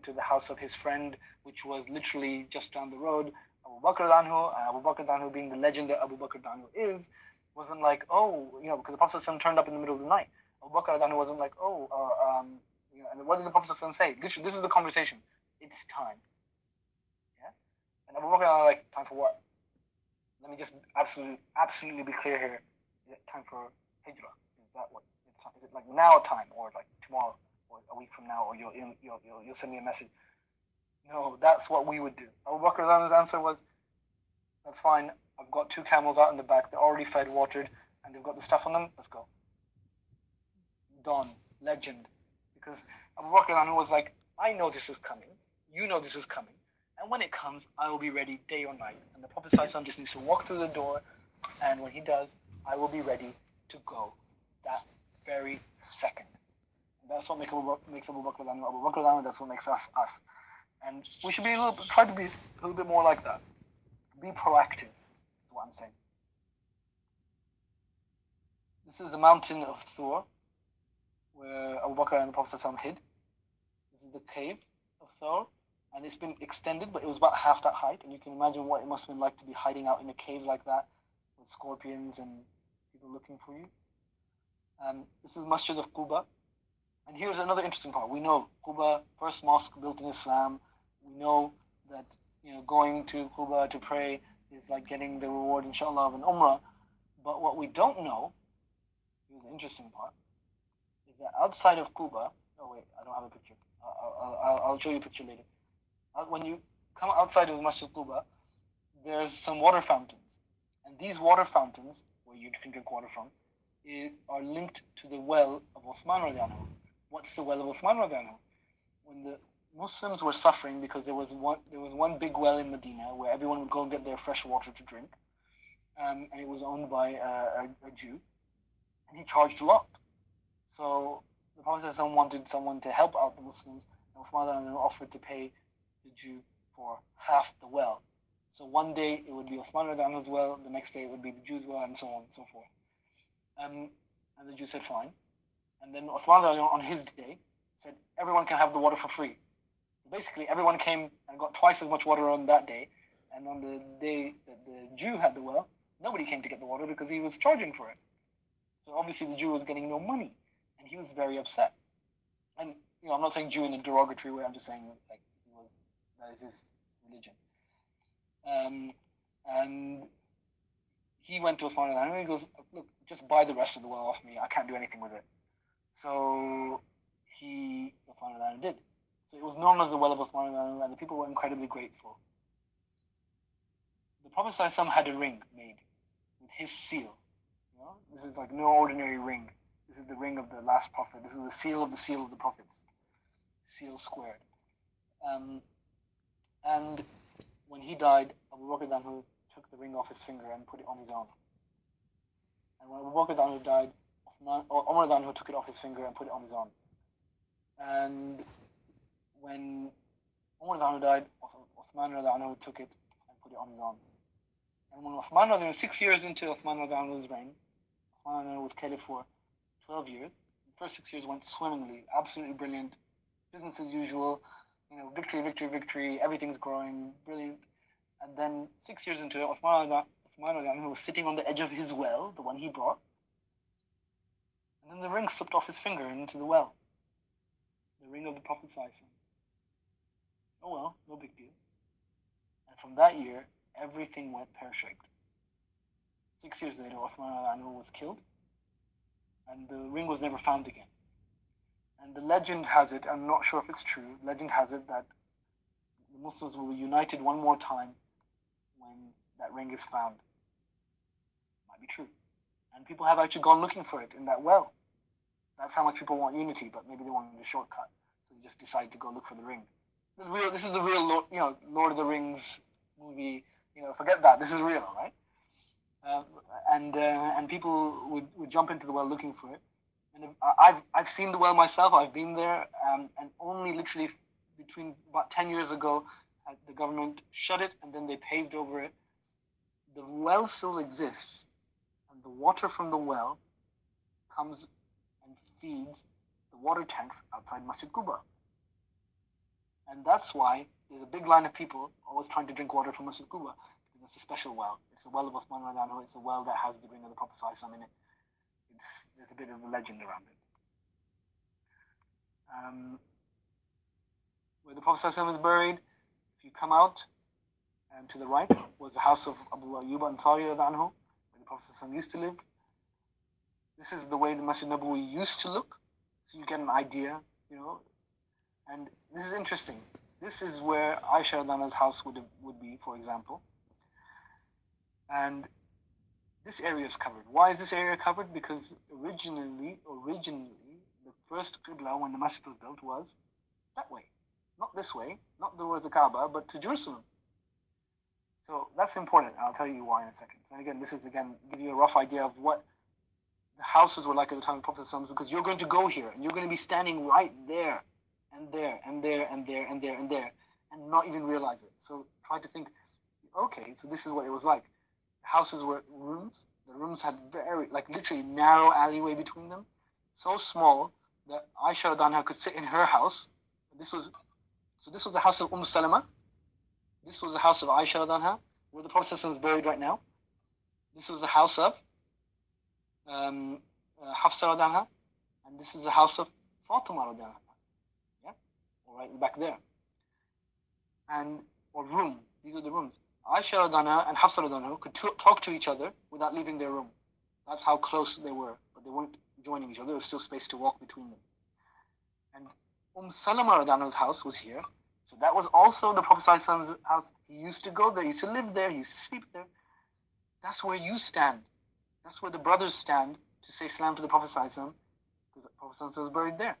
to the house of his friend, which was literally just down the road, Abu Bakr anhu. Abu Bakr anhu, being the legend that Abu Bakr anhu is, wasn't like, because the Prophet turned up in the middle of the night. Abu Bakr anhu wasn't like, and what did the Prophet say? This is the conversation. It's time. Yeah? And Abu Bakr anhu like, time for what? Let me just absolutely be clear here. Is it time for hijrah? Is that what it's time? Is it like now time, or like tomorrow, or a week from now, or you'll send me a message? No, that's what we would do. Abu Bakr anhu's answer was, that's fine. I've got 2 camels out in the back. They're already fed, watered, and they've got the stuff on them. Let's go. Dawn, legend. Because Abu Bakr anhu was like, I know this is coming. You know this is coming. And when it comes, I will be ready day or night. And the Prophet ﷺ just needs to walk through the door. And when he does, I will be ready to go that very second. And that's what makes Abu Bakr anhu Abu Bakr anhu. That's what makes us us. And we should try to be a little bit more like that. Be proactive, is what I'm saying. This is the mountain of Thur, where Abu Bakr and the Prophet ﷺ hid. This is the cave of Thur, and it's been extended, but it was about half that height. And you can imagine what it must have been like to be hiding out in a cave like that, with scorpions and people looking for you. This is Masjid of Quba. And here's another interesting part. We know Quba, first mosque built in Islam. We know that going to Quba to pray is like getting the reward, inshallah, of an Umrah. But what we don't know, here's the interesting part, is that outside of Quba, oh wait, I don't have a picture. I'll show you a picture later. When you come outside of Masjid Quba, there's some water fountains. And these water fountains, where you can drink water from, are linked to the well of Uthman radiallahu anhu. What's the well of Uthman radiallahu anhu? When the Muslims were suffering because there was one big well in Medina where everyone would go and get their fresh water to drink, and it was owned by a Jew, and he charged a lot. So the Prophet wanted someone to help out the Muslims, and Uthman offered to pay the Jew for half the well. So one day it would be Uthman's well, the next day it would be the Jew's well, and so on and so forth. And the Jew said fine. And then Uthman on his day said everyone can have the water for free. So basically everyone came and got twice as much water on that day, and on the day that the Jew had the well, nobody came to get the water because he was charging for it. So obviously the Jew was getting no money, and he was very upset. And I'm not saying Jew in a derogatory way. I'm just saying like that is his religion. And he went to Uthman and he goes, look, just buy the rest of the well off me. I can't do anything with it. So Uthman did. So it was known as the well of Uthman, and the people were incredibly grateful. The Prophet ﷺ had a ring made with his seal. This is like no ordinary ring. This is the ring of the last prophet. This is the seal of the prophets. Seal squared. And when he died, Abu Bakr anhu took the ring off his finger and put it on his arm. And when Abu Bakr anhu died, Umar anhu took it off his finger and put it on his arm. And when Umar radiallahu anhu died, Uthman radiallahu anhu took it and put it on his arm. And when Uthman radiallahu anhu, 6 years into Uthman radiallahu anhu's reign, Uthman radiallahu anhu was caliph for 12 years. The first 6 years went swimmingly, absolutely brilliant, business as usual, victory, victory, victory, everything's growing, brilliant. And then 6 years into it, Uthman radiallahu anhu was sitting on the edge of his well, the one he brought, and then the ring slipped off his finger into the well. The ring of the Prophet ﷺ. Oh well, no big deal. And from that year, everything went pear-shaped. 6 years later, Uthman was killed, and the ring was never found again. And the legend has it, I'm not sure if it's true, legend has it that the Muslims will be united one more time when that ring is found. Might be true. And people have actually gone looking for it in that well. That's how much people want unity, but maybe they wanted a shortcut. So they just decide to go look for the ring. This is the real, Lord of the Rings movie. Forget that. This is real, right? And people would jump into the well looking for it. And I've seen the well myself. I've been there, and only literally between about 10 years ago, the government shut it and then they paved over it. The well still exists, and the water from the well comes and feeds the water tanks outside Masjid Quba. And that's why there's a big line of people always trying to drink water from Masjid Quba, because it's a special well. It's a well of Uthman radiallahu anhu. It's a well that has the ring of the Prophet ﷺ in it. There's a bit of a legend around it. Where the Prophet ﷺ is buried, if you come out to the right, was the house of Abu Ayyub Ansari radiallahu anhu, where the Prophet ﷺ used to live. This is the way the Masjid Nabawi used to look, so you get an idea, And this is interesting. This is where Aisha radiallahu anha's house would be, for example. And this area is covered. Why is this area covered? Because originally, the first Qibla when the masjid was built was that way. Not this way, not towards the Kaaba, but to Jerusalem. So that's important. I'll tell you why in a second. So again, this is give you a rough idea of what the houses were like at the time of the Prophet ﷺ, because you're going to go here and you're going to be standing right there and there and there and there and there and there and not even realize it. So try to think, okay, so this is what it was like. The houses were rooms. The rooms had literally narrow alleyway between them, so small that Aisha radiallahu anha could sit in her house. This was the house of Salama. This was the house of Aisha radiallahu anha, where the Prophet is buried right now. This was the house of Hafsa radiallahu anha, and this is the house of Fatima radiallahu anha. Yeah, right back there. Or room. These are the rooms. Aisha radiallahu anha and Hafsa radiallahu anha could talk to each other without leaving their room. That's how close they were, but they weren't joining each other. There was still space to walk between them. And Salama radiallahu anha's house was here. So that was also the Prophet ﷺ's house. He used to go there, he used to live there, he used to sleep there. That's where you stand. That's where the brothers stand to say salam to the Prophet ﷺ, because the Prophet ﷺ is buried there.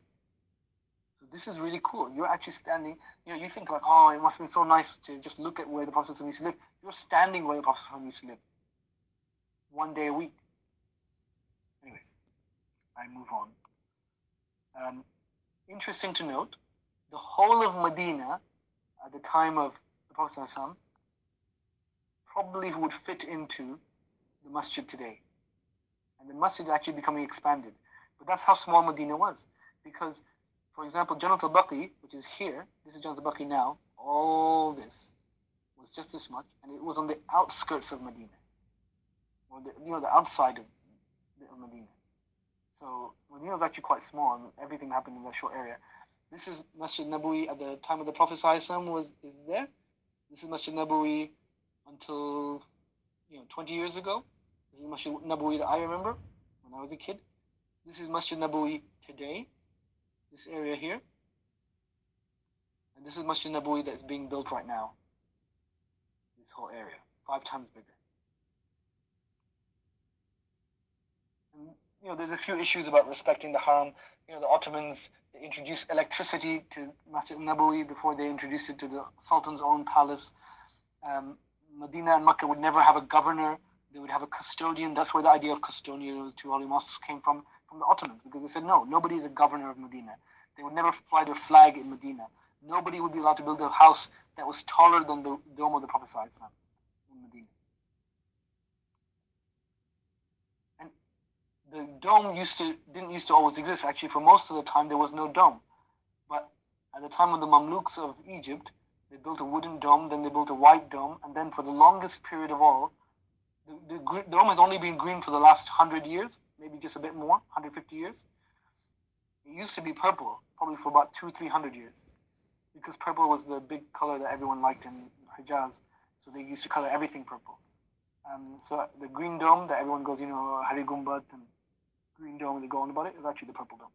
So this is really cool. You're actually standing, you think like, oh, it must have been so nice to just look at where the Prophet ﷺ used to live. You're standing where the Prophet ﷺ used to live. One day a week. Anyway, I move on. Interesting to note, the whole of Medina at the time of the Prophet ﷺ probably would fit into the masjid today. And the masjid is actually becoming expanded. But that's how small Medina was. Because, for example, Jannat al-Baqi, which is here, this is Jannat al-Baqi now, all this was just this much, and it was on the outskirts of Medina. Or the outside of Medina. So Medina was actually quite small, and everything happened in that short area. This is Masjid Nabawi at the time of the Prophet ﷺ is there. This is Masjid Nabawi until 20 years ago. This is Masjid Nabawi that I remember when I was a kid. This is Masjid Nabawi today. This area here. And this is Masjid Nabawi that is being built right now. This whole area, 5 times bigger. And, there's a few issues about respecting the Haram. The Ottomans, they introduced electricity to Masjid Nabawi before they introduced it to the Sultan's own palace. Medina and Mecca would never have a governor. They would have a custodian. That's where the idea of custodial to holy mosques came from the Ottomans, because they said, no, nobody is a governor of Medina. They would never fly their flag in Medina. Nobody would be allowed to build a house that was taller than the dome of the Prophet in Medina. And the dome didn't used to always exist. Actually, for most of the time, there was no dome. But at the time of the Mamluks of Egypt, they built a wooden dome, then they built a white dome, and then for the longest period of all, the dome has only been green for the last 100 years, maybe just a bit more, 150 years. It used to be purple, probably for about 200-300 years, because purple was the big color that everyone liked in Hijaz, so they used to color everything purple. So the green dome that everyone goes, Hari Gumbat and green dome, they go on about it, is actually the purple dome.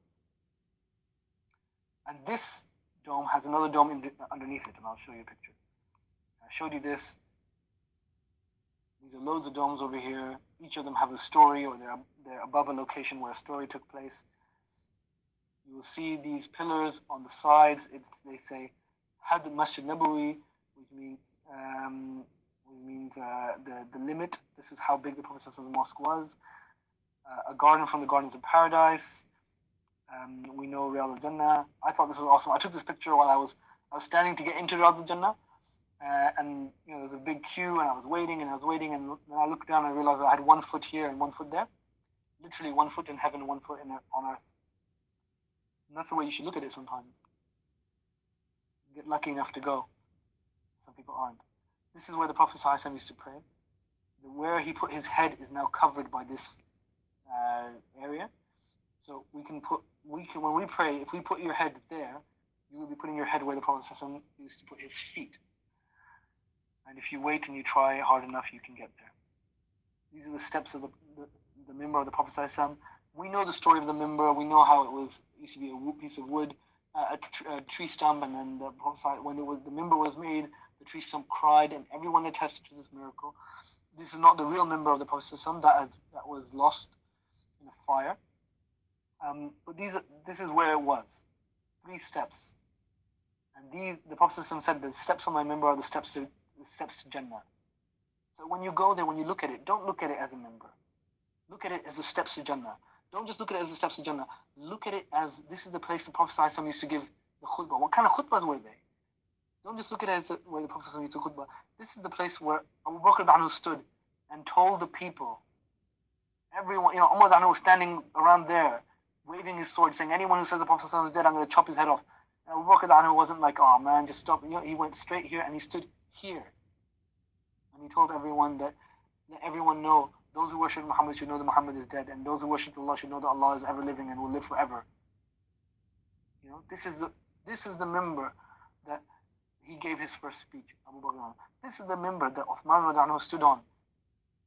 And this dome has another dome underneath it, and I'll show you a picture. I showed you this. These are loads of domes over here. Each of them have a story, or they're above a location where a story took place. You will see these pillars on the sides. They say Had Masjid Nabawi, which means the limit. This is how big the Prophet's mosque was. A garden from the gardens of paradise. We know Riyadh al-Jannah. I thought this was awesome. I took this picture while I was standing to get into Riyadh al-Jannah. And there was a big queue, and I was waiting, and then I looked down and I realized I had 1 foot here and 1 foot there. Literally 1 foot in heaven, 1 foot on earth. And that's the way you should look at it sometimes. Get lucky enough to go. Some people aren't. This is where the Prophet ﷺ used to pray. Where he put his head is now covered by this area. So when we pray, if we put your head there, you will be putting your head where the Prophet ﷺ used to put his feet. And if you wait and you try hard enough, you can get there. These are the steps of the mimbar of the Prophet ﷺ. We know the story of the mimbar. We know how it used to be a piece of wood, a tree stump, and then the Prophet, when the mimbar was made, the tree stump cried, and everyone attested to this miracle. This is not the real mimbar of the Prophet ﷺ that was lost in a fire. But this is where it was. 3 steps. And the Prophet ﷺ said, the steps on my mimbar are the steps to Jannah. So when you go there, when you look at it, don't look at it as a mimbar. Look at it as the steps to Jannah. Don't just look at it as the steps to Jannah. Look at it as this is the place the Prophet ﷺ used to give the khutbah. What kind of khutbahs were they? Don't just look at it as where the Prophet ﷺ used to khutbah. This is the place where Abu Bakr stood and told the people, everyone, Umar was standing around there, waving his sword, saying, anyone who says the Prophet ﷺ is dead, I'm going to chop his head off. And Abu Bakr wasn't like, oh man, just stop. He went straight here and he stood here. And he told everyone that let everyone know, those who worship Muhammad should know that Muhammad is dead, and those who worship Allah should know that Allah is ever living and will live forever. This is the mimbar that he gave his first speech, Abu Bakr. This is the mimbar that Uthman stood on.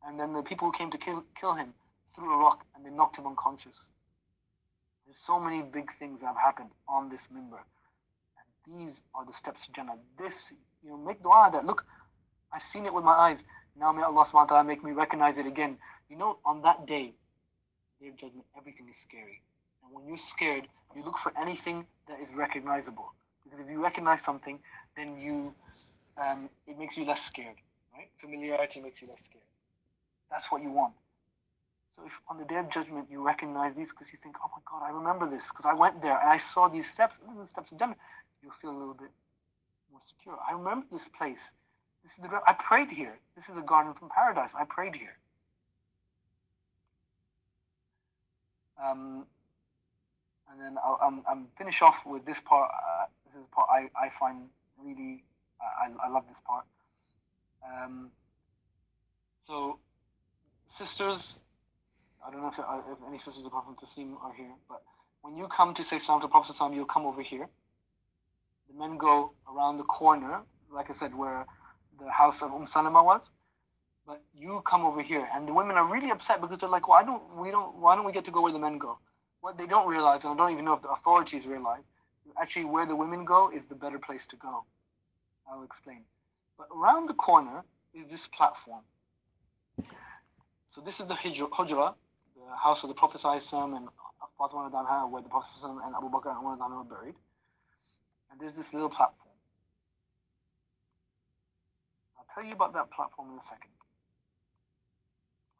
And then the people who came to kill him threw a rock and they knocked him unconscious. There's so many big things that have happened on this mimbar. And these are the steps to Jannah. This, make dua that, look, I've seen it with my eyes. Now may Allah subhanahu wa ta'ala make me recognize it again. On that day of judgment, everything is scary. And when you're scared, you look for anything that is recognizable. Because if you recognize something, then it makes you less scared. Right? Familiarity makes you less scared. That's what you want. So if on the day of judgment you recognize these because you think, oh my God, I remember this because I went there and I saw these steps. This is the steps of Jannah. You'll feel a little bit more secure. I remember this place. I prayed here. This is a garden from paradise. I prayed here. And then I'll finish off with this part. This is the part I find really, I love this part. So, sisters, I don't know if any sisters apart from Taslim are here, but when you come to say salam to Prophet ﷺ, you'll come over here. The men go around the corner, like I said, where the house of Salama was, but you come over here, and the women are really upset because they're like, why don't we get to go where the men go? What they don't realize, and I don't even know if the authorities realize, actually where the women go is the better place to go. I'll explain. But around the corner is this platform. So this is the Hujra, the house of the Prophet ﷺ and Fatima Anha, where the Prophet ﷺ and Abu Bakr and Umar are buried. And there's this little platform. I'll tell you about that platform in a second.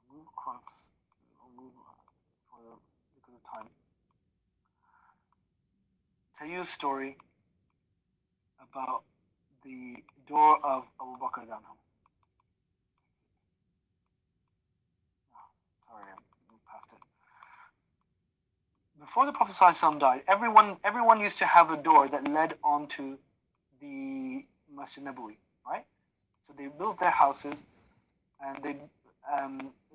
I'll move across. Because of time. Tell you a story about the door of Abu Bakr anhu. Sorry, I moved past it. Before the Prophet ﷺ died, everyone used to have a door that led onto the Masjid Nabawi, right? So they built their houses, and they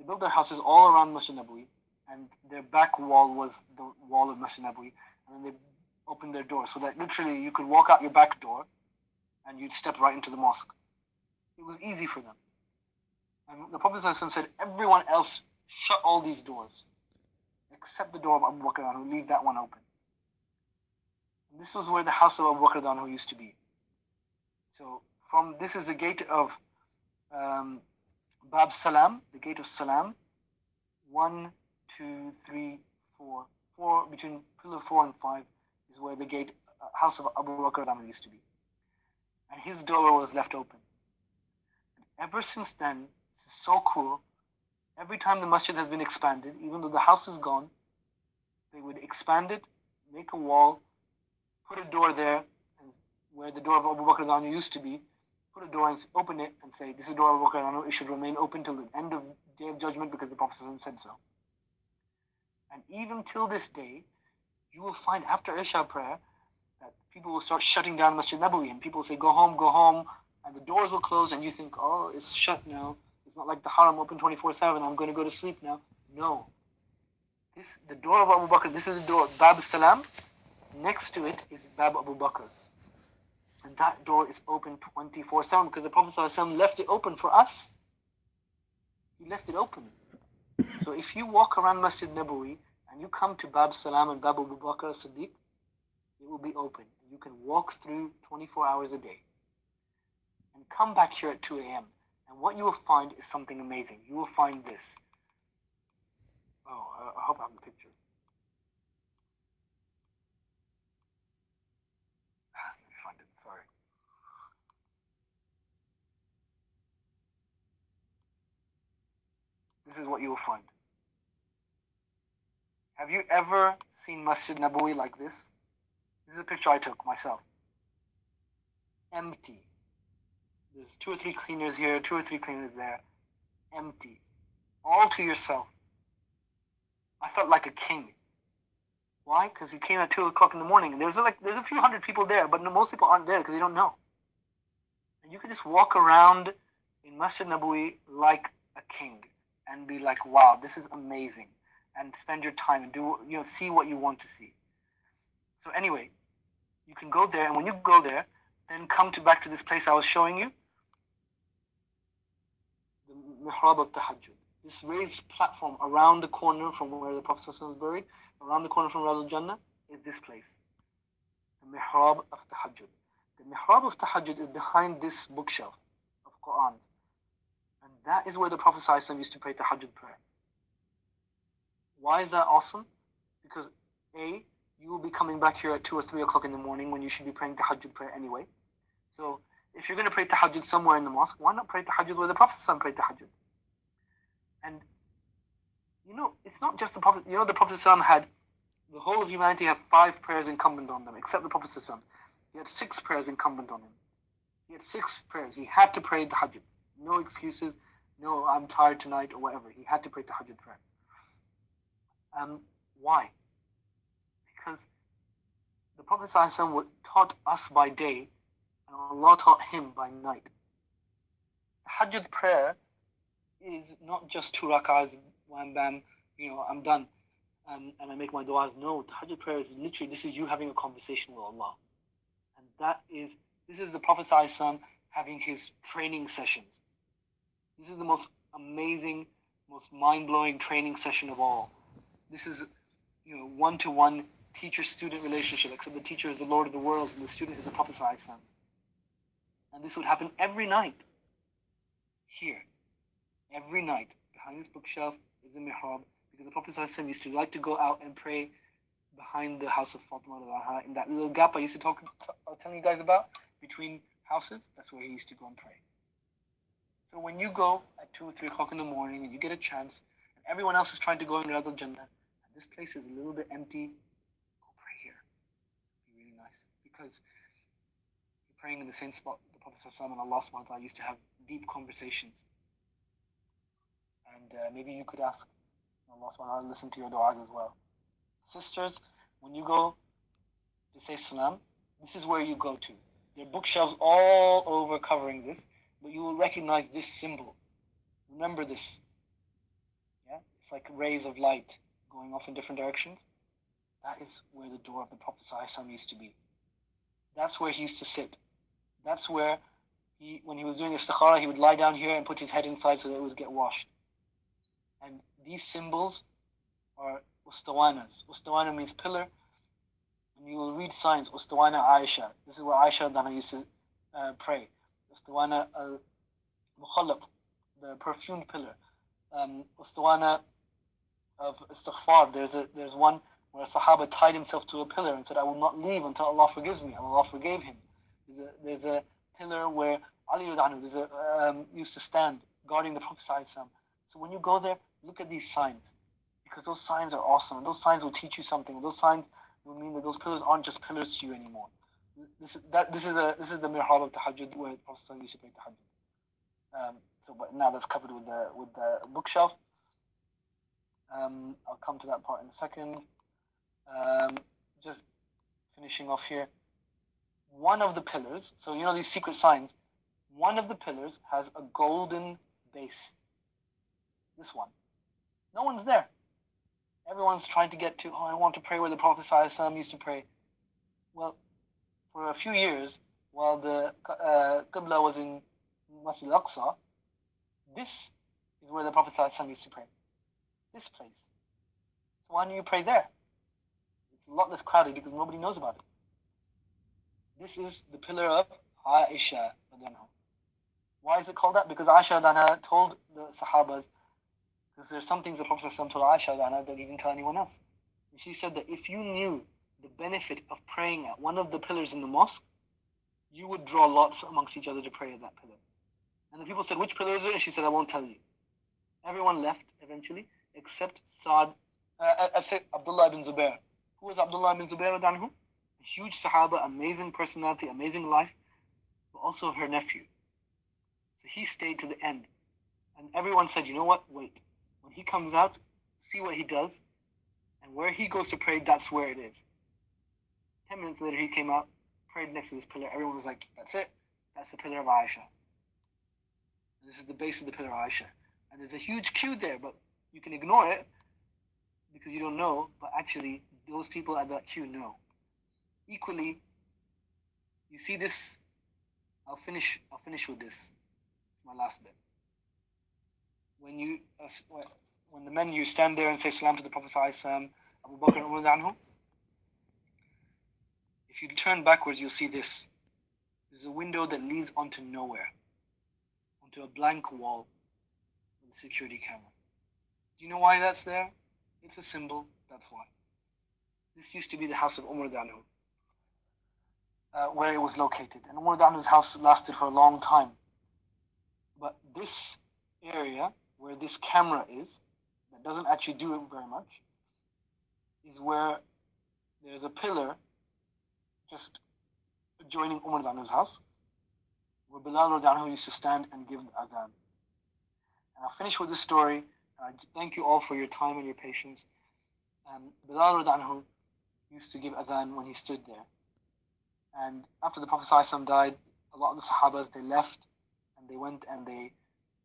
built their houses all around Masjid Nabawi, and their back wall was the wall of Masjid Nabawi, and then they opened their door so that literally you could walk out your back door, and you'd step right into the mosque. It was easy for them. And the Prophet ﷺ said, everyone else shut all these doors, except the door of Abu Bakr anhu, leave that one open. And this was where the house of Abu Bakr anhu used to be. So this is the gate of Bab Salam, the gate of Salam. 1, 2, 3, 4. Between pillar 4 and 5 is where the gate, house of Abu Bakr anhu used to be. And his door was left open. And ever since then, this is so cool. Every time the masjid has been expanded, even though the house is gone, they would expand it, make a wall, put a door there, and where the door of Abu Bakr anhu used to be, put a door and open it and say, this is the door of Abu Bakr anhu, it should remain open till the end of Day of Judgment because the Prophet said so. And even till this day, you will find after Isha prayer that people will start shutting down Masjid Nabawi, and people will say, go home, and the doors will close, and you think, oh, it's shut now. It's not like the Haram open 24/7, I'm going to go to sleep now. No. The door of Abu Bakr, this is the door, Bab Salam. Next to it is Bab Abu Bakr. And that door is open 24/7 because the Prophet ﷺ left it open for us. He left it open. So if you walk around Masjid Nabawi and you come to Bab Salam and Bab Abu Bakr Siddiq, it will be open. You can walk through 24 hours a day. And come back here at 2 a.m. And what you will find is something amazing. You will find this. Oh, I hope I have the picture. Let me find it. Sorry. This is what you will find. Have you ever seen Masjid Nabawi like this? This is a picture I took myself. Empty. There's 2 or 3 cleaners here, 2 or 3 cleaners there. Empty. All to yourself. I felt like a king. Why? Because you came at 2 o'clock in the morning. And there's a few hundred people there, but most people aren't there because they don't know. And you can just walk around in Masjid Nabawi like a king and be like, wow, this is amazing. And spend your time and see what you want to see. So anyway, you can go there, and when you go there, then come back to this place I was showing you. The Mihrab of Tahajjud. This raised platform around the corner from where the Prophet was buried, around the corner from Rawd al-Jannah, is this place. The Mihrab of Tahajjud. The Mihrab of Tahajjud is behind this bookshelf of Qur'an. And that is where the Prophet ﷺ used to pray Tahajjud prayer. Why is that awesome? Because A, you will be coming back here at 2 or 3 o'clock in the morning when you should be praying Tahajjud prayer anyway. So if you're going to pray Tahajjud somewhere in the mosque, why not pray Tahajjud where the Prophet ﷺ prayed Tahajjud? And it's not just the Prophet. The Prophet ﷺ had, the whole of humanity have 5 prayers incumbent on them, except the Prophet ﷺ. He had 6 prayers incumbent on him. He had 6 prayers. He had to pray Tahajjud. No excuses. No, I'm tired tonight or whatever. He had to pray Tahajjud prayer. Why? Because the Prophet ﷺ taught us by day, and Allah taught him by night. Tahajjud prayer is not just 2 rak'ahs, wham bam, I'm done, and I make my du'as. No, Tahajjud prayer is literally, this is you having a conversation with Allah. And this is the Prophet ﷺ having his training sessions. This is the most amazing, most mind-blowing training session of all. This is, one-to-one teacher-student relationship, except the teacher is the Lord of the worlds and the student is the Prophet ﷺ. And this would happen every night. Here. Every night. Behind this bookshelf is a mihrab, because the Prophet ﷺ used to like to go out and pray behind the house of Fatima in that little gap I used to telling you guys about, between houses. That's where he used to go and pray. So when you go at 2 or 3 o'clock in the morning and you get a chance, and everyone else is trying to go in Rawd al-Jannah, and this place is a little bit empty, go pray here. It'll be really nice. Because you praying in the same spot, the Prophet ﷺ and Allah subhanahu wa ta'ala used to have deep conversations. And maybe you could ask Allah subhanahu wa ta'ala to listen to your du'as as well. Sisters, when you go to say salam, this is where you go to. There are bookshelves all over covering this, but you will recognize this symbol. Remember this. Yeah? It's like rays of light going off in different directions. That is where the door of the Prophet ﷺ used to be. That's where he used to sit. That's where when he was doing istikhara, he would lie down here and put his head inside so that it would get washed. And these symbols are ustawanas. Ustawana means pillar. And you will read signs. Ustawana Aisha. This is where Aisha Dana used to pray. Ustawana al-Mukhallaq, the perfumed pillar. Ustawana of istighfar. There's one where a Sahaba tied himself to a pillar and said, I will not leave until Allah forgives me. And Allah forgave him. There's a pillar where Ali used to stand guarding the Prophet ﷺ. So when you go there, look at these signs, because those signs are awesome. And those signs will teach you something. And those signs will mean that those pillars aren't just pillars to you anymore. This is the mihrab of tahajjud where the Prophet ﷺ used to pray tahajjud. But now that's covered with the bookshelf. I'll come to that part in a second. Just finishing off here. One of the pillars, so you know these secret signs, one of the pillars has a golden base. This one. No one's there. Everyone's trying to get to, I want to pray where the Prophet ﷺ used to pray. Well, for a few years, while the Qibla was in Masjid al-Aqsa, this is where the Prophet ﷺ used to pray. This place. So why don't you pray there? It's a lot less crowded because nobody knows about it. This is the pillar of Aisha. Why is it called that? Because Aisha told the Sahabas, because there's some things the Prophet ﷺ told Aisha that he didn't tell anyone else. And she said that if you knew the benefit of praying at one of the pillars in the mosque, you would draw lots amongst each other to pray at that pillar. And the people said, which pillar is it? And she said, I won't tell you. Everyone left eventually, except Abdullah ibn Zubair. Who was Abdullah ibn Zubair anhu? A huge Sahaba, amazing personality, amazing life, but also her nephew. So he stayed to the end. And everyone said, you know what? Wait. When he comes out, see what he does. And where he goes to pray, that's where it is. 10 minutes later, he came out, prayed next to this pillar. Everyone was like, that's it. That's the pillar of Aisha. And this is the base of the pillar of Aisha. And there's a huge queue there, but you can ignore it because you don't know. But actually, those people at that queue know. Equally, you see this. I'll finish with this. It's my last bit. When the men, you stand there and say salam to the Prophet ﷺ, Abu Bakr and Umar anhu, if you turn backwards, you'll see this. There's a window that leads onto nowhere, onto a blank wall with a security camera. Do you know why that's there? It's a symbol, that's why. This used to be the house of Umar anhu, where it was located. And Umar anhu's house lasted for a long time. But this area where this camera is, that doesn't actually do it very much, is where there's a pillar just adjoining Umar anhu's house, where Bilal anhu used to stand and give the adhan. And I'll finish with this story. Thank you all for your time and your patience. Bilal anhu used to give adhan when he stood there. And after the Prophet ﷺ died, a lot of the Sahabas, they left and they went and they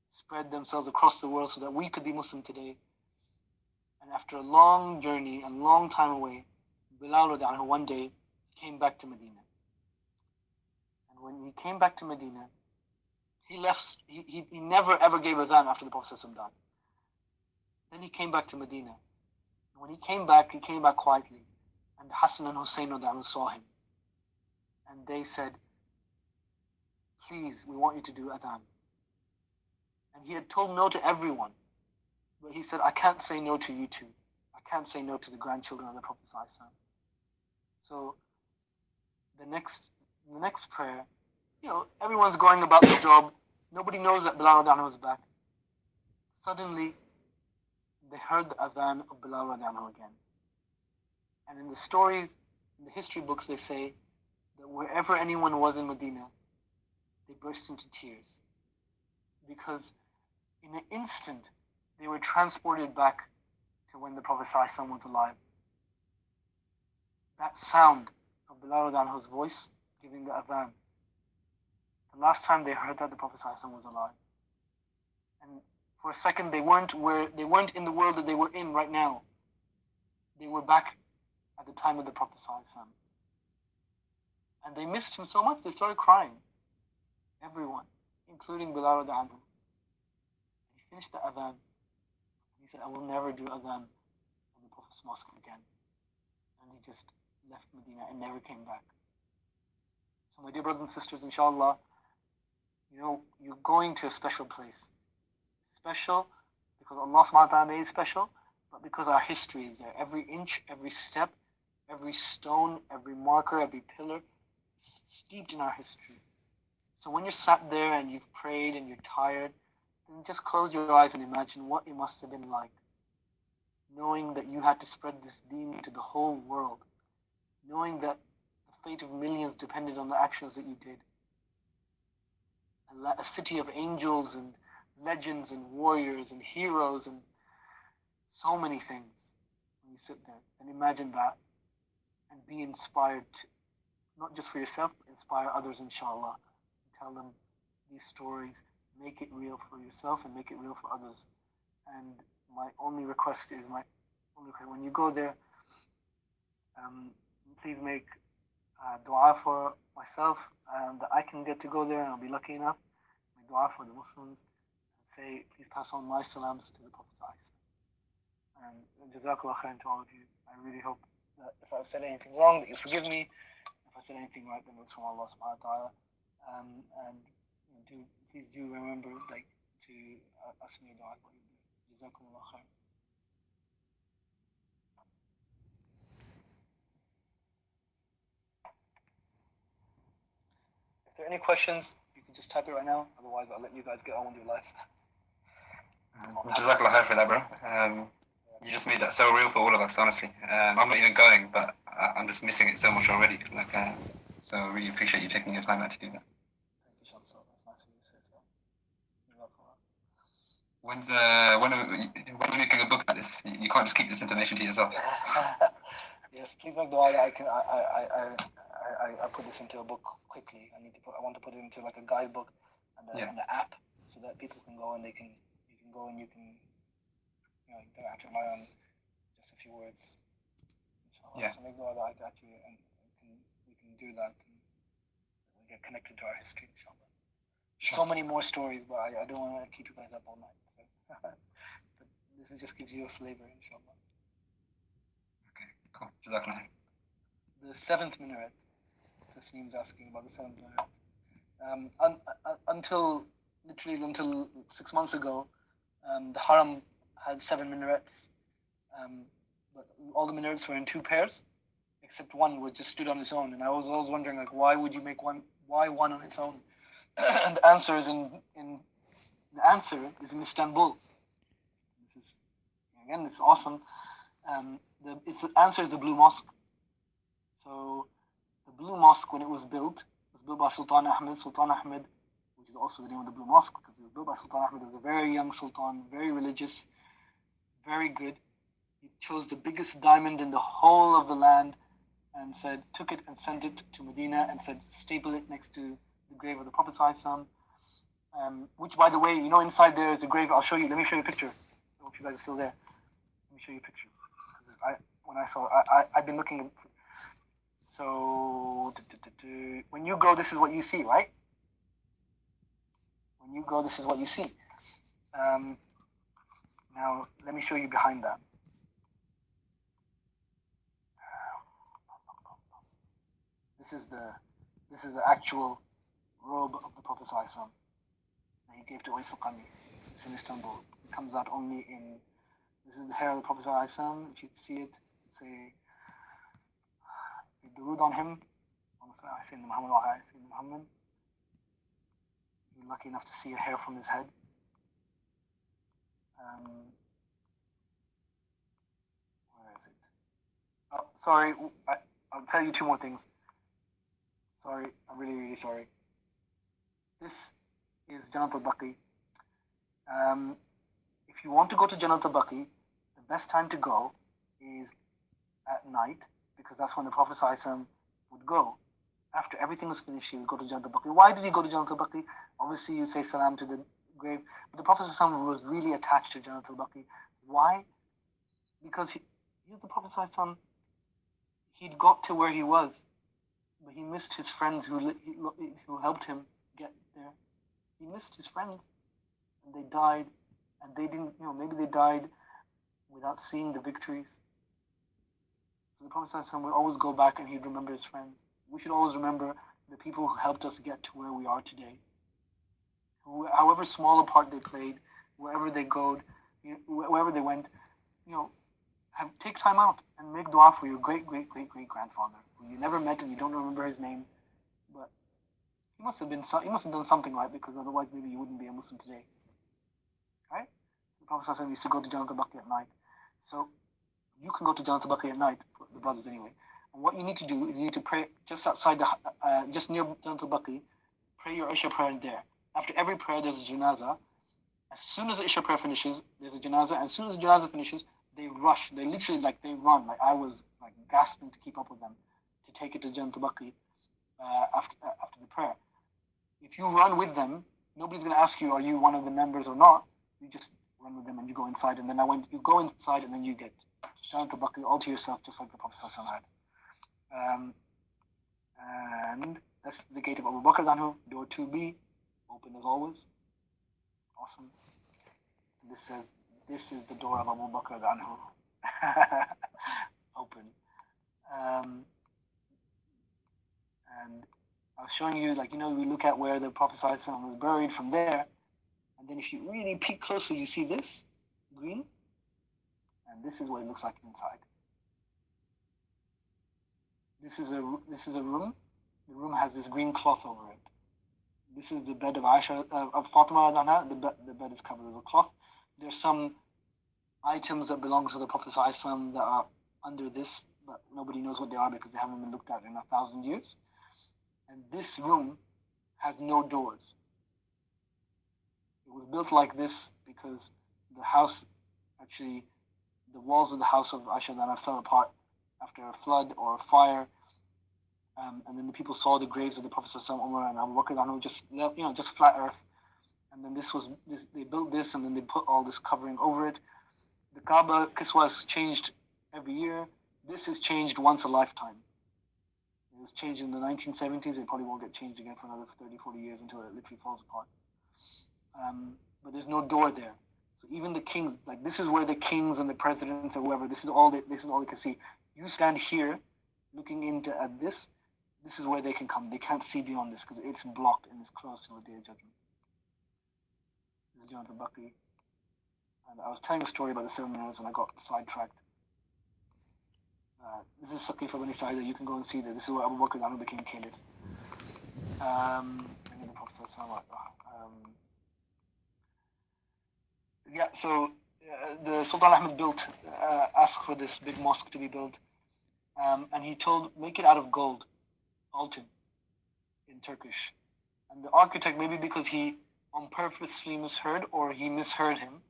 spread themselves across the world so that we could be Muslim today. And after a long journey and long time away, Bilal anhu one day came back to Medina. And when he came back to Medina, he never ever gave adhan after the Prophet ﷺ died. Then he came back to Medina. And when he came back quietly. And Hassan and Hussein saw him. And they said, please, we want you to do adhan. And he had told no to everyone. But he said, I can't say no to you two. I can't say no to the grandchildren of the Prophet ﷺ. So the next prayer, everyone's going about their job. Nobody knows that Bilal was back. Suddenly, they heard the adhan of Bilal again. And in the stories, in the history books, they say that wherever anyone was in Medina, they burst into tears. Because in an instant, they were transported back to when the Prophet ﷺ was alive. That sound of Bilal anhu's voice giving the adhan, the last time they heard that, the Prophet ﷺ was alive. And for a second, they weren't in the world that they were in right now. They were back at the time of the Prophet ﷺ. And they missed him so much, they started crying. Everyone, including Bilal anhu. He finished the adhan. He said, I will never do adhan in the Prophet's mosque again. And he just left Medina and never came back. So my dear brothers and sisters, inshallah, you're going to a special place. Special because Allah subhanahu wa ta'ala made it special, but because our history is there. Every inch, every step, every stone, every marker, every pillar, steeped in our history. So when you're sat there and you've prayed and you're tired, then just close your eyes and imagine what it must have been like, knowing that you had to spread this deen to the whole world, knowing that the fate of millions depended on the actions that you did. A city of angels and legends and warriors and heroes and so many things. When you sit there and imagine that and be inspired to, not just for yourself, but inspire others, inshallah. Tell them these stories, make it real for yourself and make it real for others. And my only request is, when you go there, please make dua for myself that I can get to go there and I'll be lucky enough. Make dua for the Muslims and say, please pass on my salams to the Prophet. And jazakallah khair to all of you. I really hope that if I've said anything wrong, that you forgive me. If I said anything right, then it's from Allah subhanahu wa ta'ala. And please do remember to ask me dua for you. Jazakumullah khair. If there are any questions, you can just type it right now. Otherwise, I'll let you guys get on with your life. Jazakallah khair for that, bro. You just made that so real for all of us, honestly. I'm not even going, but I'm just missing it so much already. So I really appreciate you taking your time out to do that. Thank you, Shamsa. That's nice of you to say so. When are we making a book like this? You can't just keep this information to yourself. Yes, please make dua. I put this into a book quickly. I want to put it into like a guidebook and an app so that people can go and you can you don't have to rely on just a few words. Inshallah. Yeah. So make dua that I got you and we can do that and we get connected to our history, inshallah. Sure. So many more stories, but I don't want to keep you guys up all night. So. But this just gives you a flavor, inshallah. Okay, cool. Jazakallah. The seventh minaret. Tasneem's asking about the seventh minaret. Until 6 months ago, the Haram had 7 minarets, but all the minarets were in 2 pairs, except one which just stood on its own. And I was always wondering, why would you make one? Why one on its own? And the answer is in Istanbul. It's awesome. The answer is the Blue Mosque. So the Blue Mosque, when it was built by Sultan Ahmed. Sultan Ahmed, which is also the name of the Blue Mosque, because it was built by Sultan Ahmed. He was a very young sultan, very religious, very good. He chose the biggest diamond in the whole of the land and took it and sent it to Medina and said, staple it next to the grave of the Prophet ﷺ, which, by the way, inside there is a grave. I'll show you. Let me show you a picture. I hope you guys are still there. Let me show you a picture. I've been looking. So when you go, this is what you see, right? When you go, this is what you see. Now, let me show you behind that. This is the actual robe of the Prophet ﷺ that he gave to Uwais al-Qarni. It's in Istanbul. It comes out only in. This is the hair of the Prophet ﷺ. If you see it, say durood on him. Muhammad. You're lucky enough to see a hair from his head. Where is it? Oh, sorry. I'll tell you 2 more things. Sorry, I'm really, really sorry. This is Jannat al-Baqi. If you want to go to Jannat al-Baqi, the best time to go is at night, because that's when the Prophet ﷺ would go. After everything was finished, he would go to Jannat al-Baqi. Why did he go to Jannat al-Baqi? Obviously, you say salam to the grave, but the Prophet ﷺ was really attached to Jannat al-Baqi. Why? Because he was the Prophet ﷺ. He'd got to where he was, but he missed his friends who helped him get there. He missed his friends, and they died, and they didn't, maybe they died without seeing the victories. So the Prophet ﷺ would always go back and he'd remember his friends. We should always remember the people who helped us get to where we are today. However small a part they played, wherever they wherever they went, take time out and make dua for your great grandfather who you never met and you don't remember his name, but he must have done something right, because otherwise maybe you wouldn't be a Muslim today. Right? The Prophet ﷺ used to go to Jannat al-Baqi at night. So you can go to Jannat al-Baqi at night, the brothers anyway. And what you need to do is you need to pray just outside just near Jannat al-Baqi. Pray your Isha prayer there. After every prayer, there's a janazah. As soon as the Isha prayer finishes, there's a janazah. And as soon as the janazah finishes, they rush. They literally they run. Like I was gasping to keep up with them to take it to Jannat al-Baqi after the prayer. If you run with them, nobody's going to ask you, are you one of the members or not? You just run with them and you go inside. And then you go inside and then you get Jannat al-Baqi all to yourself, just like the Prophet had. And that's the gate of Abu Bakr anhu, door 2B, open as always. Awesome. This says, this is the door of Abu Bakr anhu. Open. And I was showing you, we look at where the Prophet ﷺ was buried from there. And then if you really peek closely, you see this green. And this is what it looks like inside. This is a room. The room has this green cloth over it. This is the bed of Aisha, of Fatima anha. The bed is covered with a cloth. There's some items that belong to the Prophet ﷺ that are under this, but nobody knows what they are because they haven't been looked at in 1,000 years. And this room has no doors. It was built like this because the house, actually, the walls of the house of Aisha fell apart after a flood or a fire, and then the people saw the graves of the Prophet ﷺ, Umar and Abu Bakr, just flat earth. And then they built this, and then they put all this covering over it. The Kaaba Kiswa is changed every year. This is changed once a lifetime. It was changed in the 1970s. It probably won't get changed again for another 30, 40 years until it literally falls apart. But there's no door there. So even the kings, this is where the kings and the presidents or whoever, this is all they can see. You stand here looking into at this. This is where they can come. They can't see beyond this because it's blocked and it's closed to the Day of Judgment. This is Jannat al-Baqi. And I was telling a story about the 7 minutes and I got sidetracked. This is Saqif ibn Sa'ida. You can go and see that. This is where Abu Bakr became caliph. So the Sultan Ahmed asked for this big mosque to be built. And he told, make it out of gold, altın, in Turkish. And the architect, maybe because he on purposely misheard or he misheard him,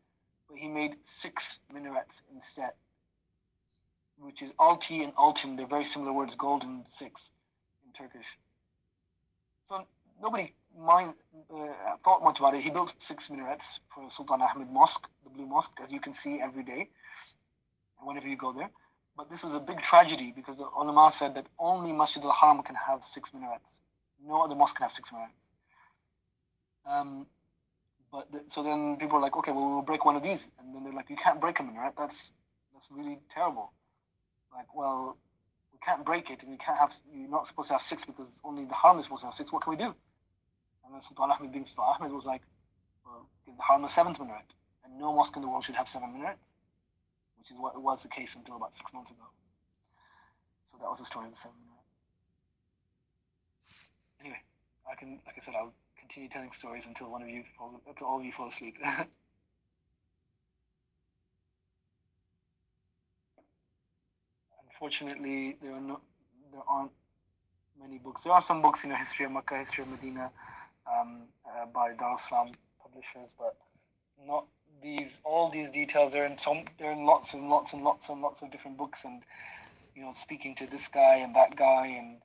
but he made 6 minarets instead, which is alti and altın. They're very similar words, gold and 6 in Turkish. So nobody thought much about it. He built 6 minarets for Sultan Ahmed Mosque, the Blue Mosque, as you can see every day, whenever you go there. But this was a big tragedy because the ulama said that only Masjid al-Haram can have 6 minarets. No other mosque can have 6 minarets. So then people were like, okay, well, we'll break one of these. And then they're like, you can't break a minaret. That's really terrible. Well, we can't break it, and you're not supposed to have 6 because only the Haram is supposed to have 6. What can we do? And then Sultan Ahmed being Sultan Ahmed was like, well, give the Haram a 7th minaret. And no mosque in the world should have 7 minarets, which is what was the case until about 6 months ago. So that was the story of the 7 minaret. Anyway, like I said, I'll continue telling stories until all of you fall asleep. Unfortunately, there aren't many books. There are some books, history of Makkah, history of Medina, by Dar es Salaam publishers, but not these. All these details. They're in lots and lots and lots and lots of different books, and speaking to this guy and that guy, and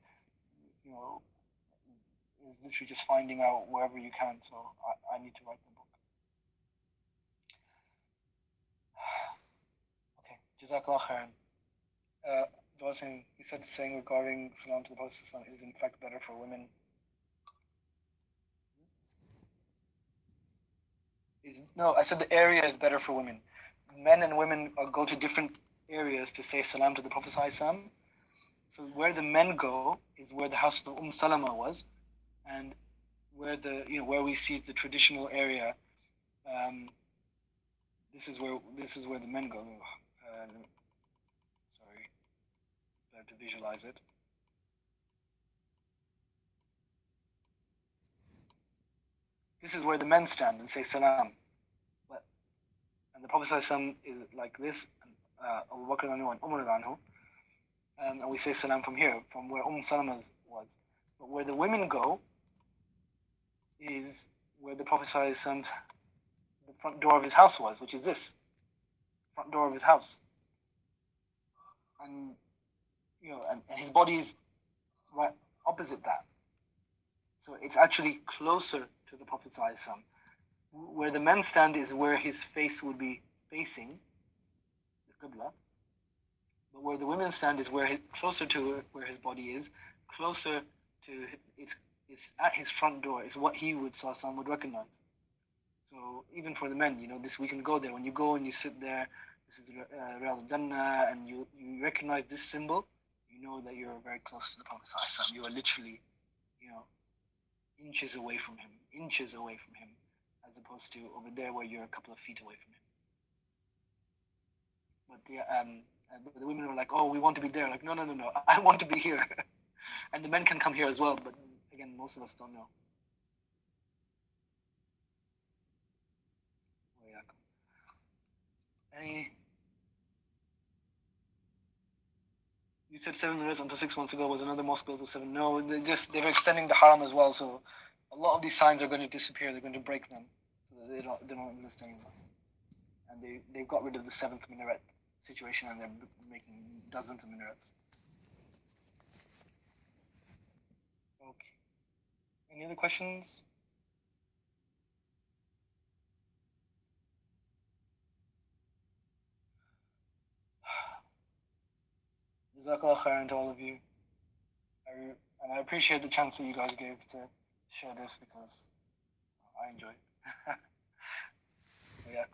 you know, it's literally just finding out wherever you can. So I need to write the book. Okay, Jazakallah khairan. He said saying regarding Salam to the Prophet, it is in fact better for women. No, I said the area is better for women. Men and women go to different areas to say Salam to the Prophet. So where the men go is where the house of Salama was, and where where we see the traditional area. This is where the men go. Sorry, better to visualize it. This is where the men stand and say Salam. And the Prophet is like this, Abu Bakr anhu and Umar anhu, and we say Salam from here, from where Salama was. But where the women go is where the Prophet the front door of his house was, which is this front door of his house, and and his body is right opposite that. So it's actually closer to the Prophet ﷺ. Where the men stand is where his face would be facing the Qibla. But where the women stand is closer to where his body is, closer to it's at his front door. It's what he would recognize. So even for the men, this we can go there. When you go and you sit there, this is Riyadh al-Jannah, and you recognize this symbol, you know that you're very close to the Prophet ﷺ. You are literally, inches away from him, as opposed to over there where you're a couple of feet away from him. But the women were like, "Oh, we want to be there." Like, no, I want to be here, and the men can come here as well. But again, most of us don't know. You said 7 minutes until 6 months ago was another mosque built with 7. No, they're extending the haram as well. So a lot of these signs are going to disappear. They're going to break them, so that they don't exist anymore. And they've got rid of the 7th minaret situation, and they're making dozens of minarets. Okay. Any other questions? Jazakallah khairan to all of you. And I appreciate the chance that you guys gave to share this, because I enjoy it. Yeah.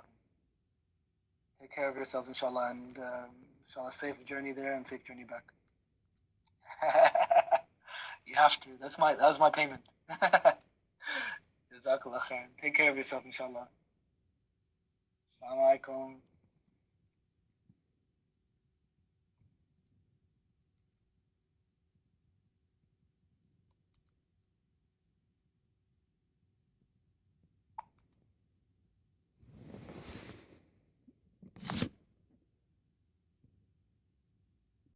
Take care of yourselves, inshallah, and inshallah, safe journey there and safe journey back. You have to. That was my payment. Jazakallah khair. Take care of yourself, inshallah. Assalamu alaikum.